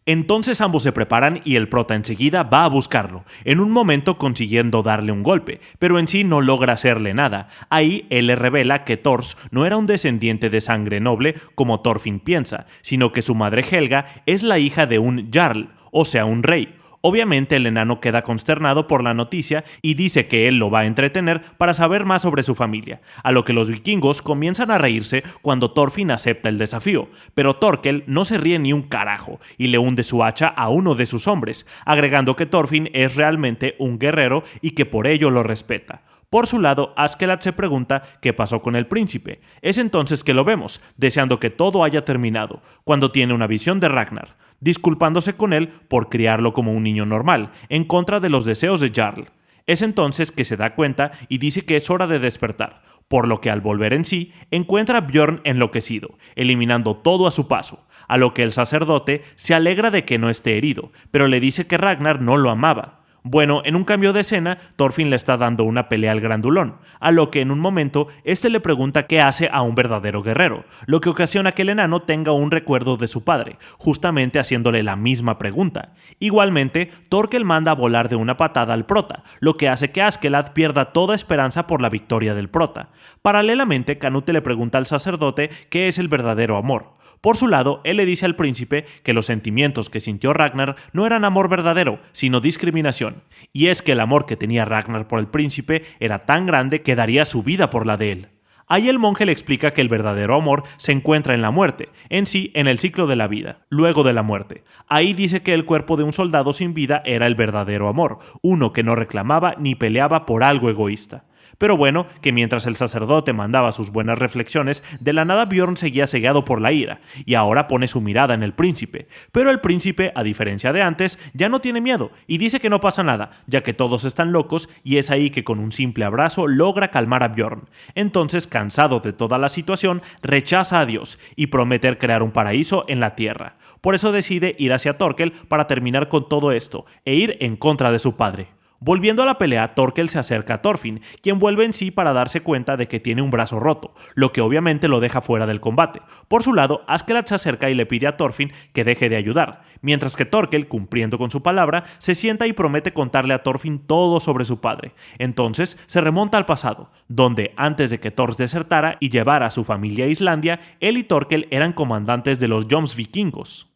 Entonces ambos se preparan y el prota enseguida va a buscarlo, en un momento consiguiendo darle un golpe, pero en sí no logra hacerle nada. Ahí él le revela que Thors no era un descendiente de sangre noble como Thorfinn piensa, sino que su madre Helga es la hija de un jarl, o sea un rey. Obviamente el enano queda consternado por la noticia y dice que él lo va a entretener para saber más sobre su familia, a lo que los vikingos comienzan a reírse cuando Thorfinn acepta el desafío, pero Thorkel no se ríe ni un carajo y le hunde su hacha a uno de sus hombres, agregando que Thorfinn es realmente un guerrero y que por ello lo respeta. Por su lado, Askeladd se pregunta qué pasó con el príncipe. Es entonces que lo vemos, deseando que todo haya terminado, cuando tiene una visión de Ragnar, disculpándose con él por criarlo como un niño normal, en contra de los deseos de Jarl. Es entonces que se da cuenta y dice que es hora de despertar, por lo que al volver en sí, encuentra a Bjorn enloquecido, eliminando todo a su paso, a lo que el sacerdote se alegra de que no esté herido, pero le dice que Ragnar no lo amaba. Bueno, en un cambio de escena, Thorfinn le está dando una pelea al grandulón, a lo que en un momento, este le pregunta qué hace a un verdadero guerrero, lo que ocasiona que el enano tenga un recuerdo de su padre, justamente haciéndole la misma pregunta. Igualmente, Thorkel manda a volar de una patada al prota, lo que hace que Askeladd pierda toda esperanza por la victoria del prota. Paralelamente, Canute le pregunta al sacerdote qué es el verdadero amor. Por su lado, él le dice al príncipe que los sentimientos que sintió Ragnar no eran amor verdadero, sino discriminación. Y es que el amor que tenía Ragnar por el príncipe era tan grande que daría su vida por la de él. Ahí el monje le explica que el verdadero amor se encuentra en la muerte, en sí en el ciclo de la vida, luego de la muerte. Ahí dice que el cuerpo de un soldado sin vida era el verdadero amor, uno que no reclamaba ni peleaba por algo egoísta. Pero bueno, que mientras el sacerdote mandaba sus buenas reflexiones, de la nada Bjorn seguía cegado por la ira, y ahora pone su mirada en el príncipe. Pero el príncipe, a diferencia de antes, ya no tiene miedo, y dice que no pasa nada, ya que todos están locos, y es ahí que con un simple abrazo logra calmar a Bjorn. Entonces, cansado de toda la situación, rechaza a Dios, y promete crear un paraíso en la tierra. Por eso decide ir hacia Thorkel para terminar con todo esto, e ir en contra de su padre. Volviendo a la pelea, Thorkel se acerca a Thorfinn, quien vuelve en sí para darse cuenta de que tiene un brazo roto, lo que obviamente lo deja fuera del combate. Por su lado, Askeladd se acerca y le pide a Thorfinn que deje de ayudar, mientras que Thorkel, cumpliendo con su palabra, se sienta y promete contarle a Thorfinn todo sobre su padre. Entonces se remonta al pasado, donde antes de que Thor desertara y llevara a su familia a Islandia, él y Thorkel eran comandantes de los Jomsvikingos.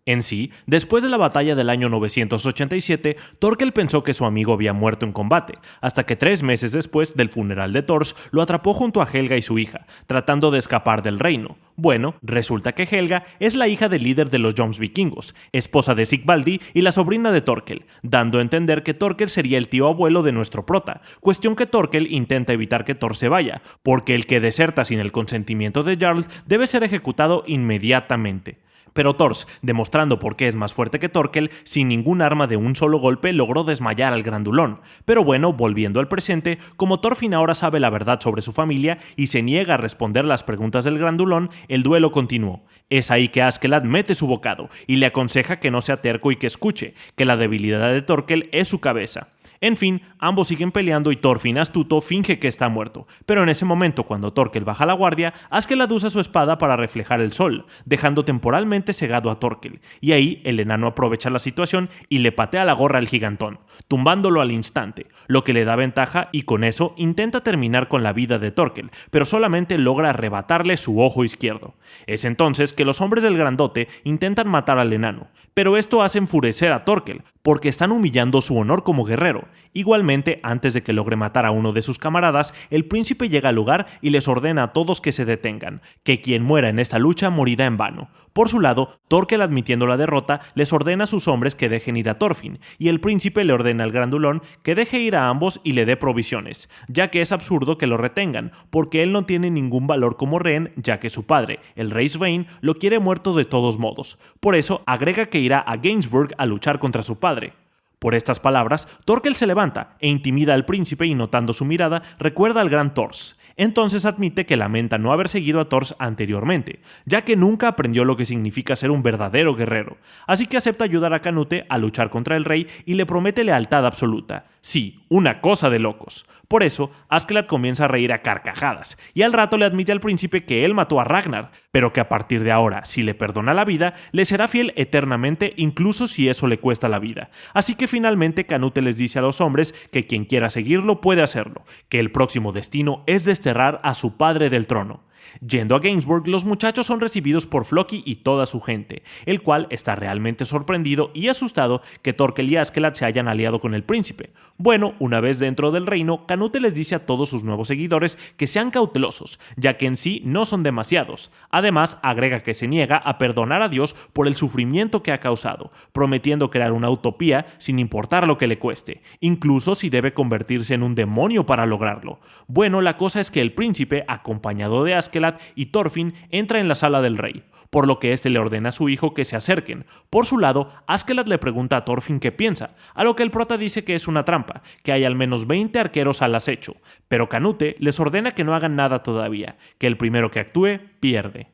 En sí, después de la batalla del año 987, Thorkel pensó que su amigo había muerto en combate, hasta que 3 meses después del funeral de Thor, lo atrapó junto a Helga y su hija, tratando de escapar del reino. Bueno, resulta que Helga es la hija del líder de los Jomsvikingos, esposa de Sigvaldi y la sobrina de Thorkel, dando a entender que Thorkel sería el tío abuelo de nuestro prota, cuestión que Thorkel intenta evitar que Thor se vaya, porque el que deserta sin el consentimiento de Jarl debe ser ejecutado inmediatamente. Pero Thor, demostrando por qué es más fuerte que Thorkel, sin ningún arma de un solo golpe logró desmayar al grandulón. Pero bueno, volviendo al presente, como Thorfinn ahora sabe la verdad sobre su familia y se niega a responder las preguntas del grandulón, el duelo continuó. Es ahí que Askeladd mete su bocado y le aconseja que no sea terco y que escuche, que la debilidad de Thorkel es su cabeza. En fin, ambos siguen peleando y Thorfinn, astuto, finge que está muerto. Pero en ese momento, cuando Thorkel baja la guardia, Askeladd usa su espada para reflejar el sol, dejando temporalmente cegado a Thorkel. Y ahí, el enano aprovecha la situación y le patea la gorra al gigantón, tumbándolo al instante, lo que le da ventaja y con eso intenta terminar con la vida de Thorkel, pero solamente logra arrebatarle su ojo izquierdo. Es entonces que los hombres del grandote intentan matar al enano, pero esto hace enfurecer a Thorkel, porque están humillando su honor como guerrero. Igualmente, antes de que logre matar a uno de sus camaradas, el príncipe llega al lugar y les ordena a todos que se detengan, que quien muera en esta lucha morirá en vano. Por su lado, Thorkel, admitiendo la derrota, les ordena a sus hombres que dejen ir a Thorfinn, y el príncipe le ordena al grandulón que deje ir a ambos y le dé provisiones, ya que es absurdo que lo retengan, porque él no tiene ningún valor como rehén, ya que su padre, el rey Svein, lo quiere muerto de todos modos. Por eso, agrega que irá a Gainsburg a luchar contra su padre. Por estas palabras, Thorkel se levanta e intimida al príncipe y notando su mirada, recuerda al gran Thors. Entonces admite que lamenta no haber seguido a Thors anteriormente, ya que nunca aprendió lo que significa ser un verdadero guerrero. Así que acepta ayudar a Canute a luchar contra el rey y le promete lealtad absoluta. Sí, una cosa de locos. Por eso, Askeladd comienza a reír a carcajadas, y al rato le admite al príncipe que él mató a Ragnar, pero que a partir de ahora, si le perdona la vida, le será fiel eternamente incluso si eso le cuesta la vida. Así que finalmente Canute les dice a los hombres que quien quiera seguirlo puede hacerlo, que el próximo destino es desterrar a su padre del trono. Yendo a Gainsburg, los muchachos son recibidos por Floki y toda su gente, el cual está realmente sorprendido y asustado que Thorkel y Askeladd se hayan aliado con el príncipe. Bueno, una vez dentro del reino, Canute les dice a todos sus nuevos seguidores que sean cautelosos, ya que en sí no son demasiados. Además, agrega que se niega a perdonar a Dios por el sufrimiento que ha causado, prometiendo crear una utopía sin importar lo que le cueste, incluso si debe convertirse en un demonio para lograrlo. Bueno, la cosa es que el príncipe, acompañado de Askeladd y Thorfinn, entra en la sala del rey, por lo que este le ordena a su hijo que se acerquen. Por su lado, Askeladd le pregunta a Thorfinn qué piensa, a lo que el prota dice que es una trampa, que hay al menos 20 arqueros al acecho, pero Canute les ordena que no hagan nada todavía, que el primero que actúe pierde.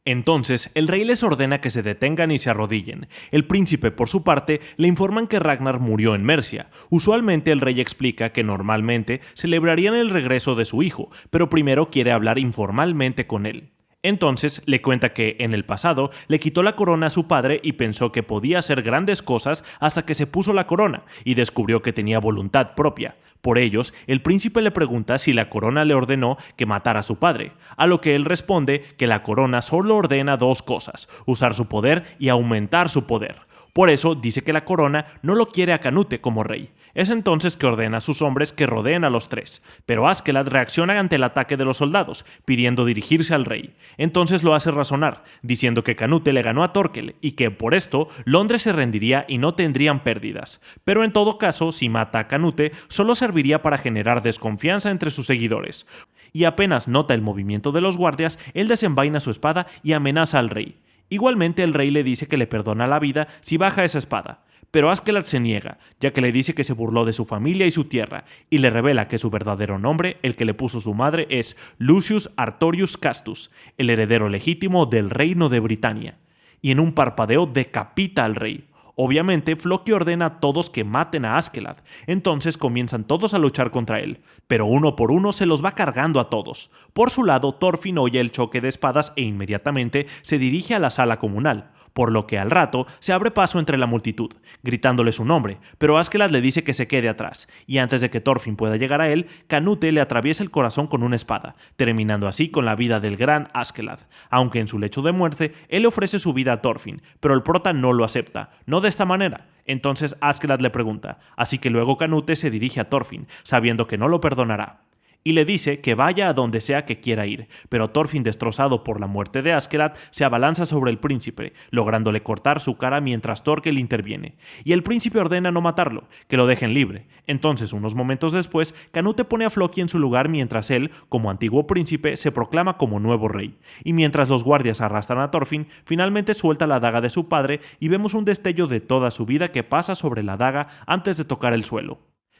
Entonces, el rey les ordena que se detengan y se arrodillen. El príncipe, por su parte, le informan que Ragnar murió en Mercia. Usualmente el rey explica que normalmente celebrarían el regreso de su hijo, pero primero quiere hablar informalmente con él. Entonces le cuenta que, en el pasado, le quitó la corona a su padre y pensó que podía hacer grandes cosas hasta que se puso la corona y descubrió que tenía voluntad propia. Por ellos, el príncipe le pregunta si la corona le ordenó que matara a su padre, a lo que él responde que la corona solo ordena 2 cosas: usar su poder y aumentar su poder. Por eso dice que la corona no lo quiere a Canute como rey. Es entonces que ordena a sus hombres que rodeen a los 3, pero Askeladd reacciona ante el ataque de los soldados, pidiendo dirigirse al rey. Entonces lo hace razonar, diciendo que Canute le ganó a Thorkel y que por esto Londres se rendiría y no tendrían pérdidas. Pero en todo caso, si mata a Canute, solo serviría para generar desconfianza entre sus seguidores. Y apenas nota el movimiento de los guardias, él desenvaina su espada y amenaza al rey. Igualmente el rey le dice que le perdona la vida si baja esa espada, pero Askeladd se niega, ya que le dice que se burló de su familia y su tierra, y le revela que su verdadero nombre, el que le puso su madre, es Lucius Artorius Castus, el heredero legítimo del reino de Britania. Y en un parpadeo decapita al rey. Obviamente, Floki ordena a todos que maten a Askeladd, entonces comienzan todos a luchar contra él, pero uno por uno se los va cargando a todos. Por su lado, Thorfinn oye el choque de espadas e inmediatamente se dirige a la sala comunal, por lo que al rato se abre paso entre la multitud, gritándole su nombre, pero Askeladd le dice que se quede atrás, y antes de que Thorfinn pueda llegar a él, Canute le atraviesa el corazón con una espada, terminando así con la vida del gran Askeladd. Aunque en su lecho de muerte, él le ofrece su vida a Thorfinn, pero el prota no lo acepta, no de esta manera. Entonces Askeladd le pregunta, así que luego Canute se dirige a Thorfinn, sabiendo que no lo perdonará, y le dice que vaya a donde sea que quiera ir, pero Thorfinn, destrozado por la muerte de Askeladd, se abalanza sobre el príncipe, lográndole cortar su cara mientras Thorkel interviene, y el príncipe ordena no matarlo, que lo dejen libre. Entonces, unos momentos después, Canute pone a Floki en su lugar mientras él, como antiguo príncipe, se proclama como nuevo rey, y mientras los guardias arrastran a Thorfinn, finalmente suelta la daga de su padre y vemos un destello de toda su vida que pasa sobre la daga antes de tocar el suelo,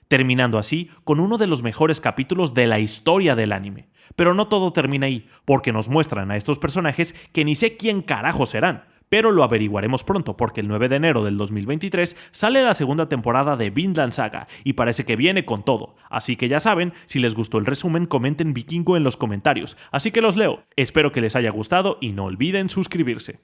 terminando así con uno de los mejores capítulos de la historia del anime. Pero no todo termina ahí, porque nos muestran a estos personajes que ni sé quién carajo serán, pero lo averiguaremos pronto porque el 9 de enero del 2023 sale la segunda temporada de Vinland Saga y parece que viene con todo. Así que ya saben, si les gustó el resumen, comenten vikingo en los comentarios, así que los leo. Espero que les haya gustado y no olviden suscribirse.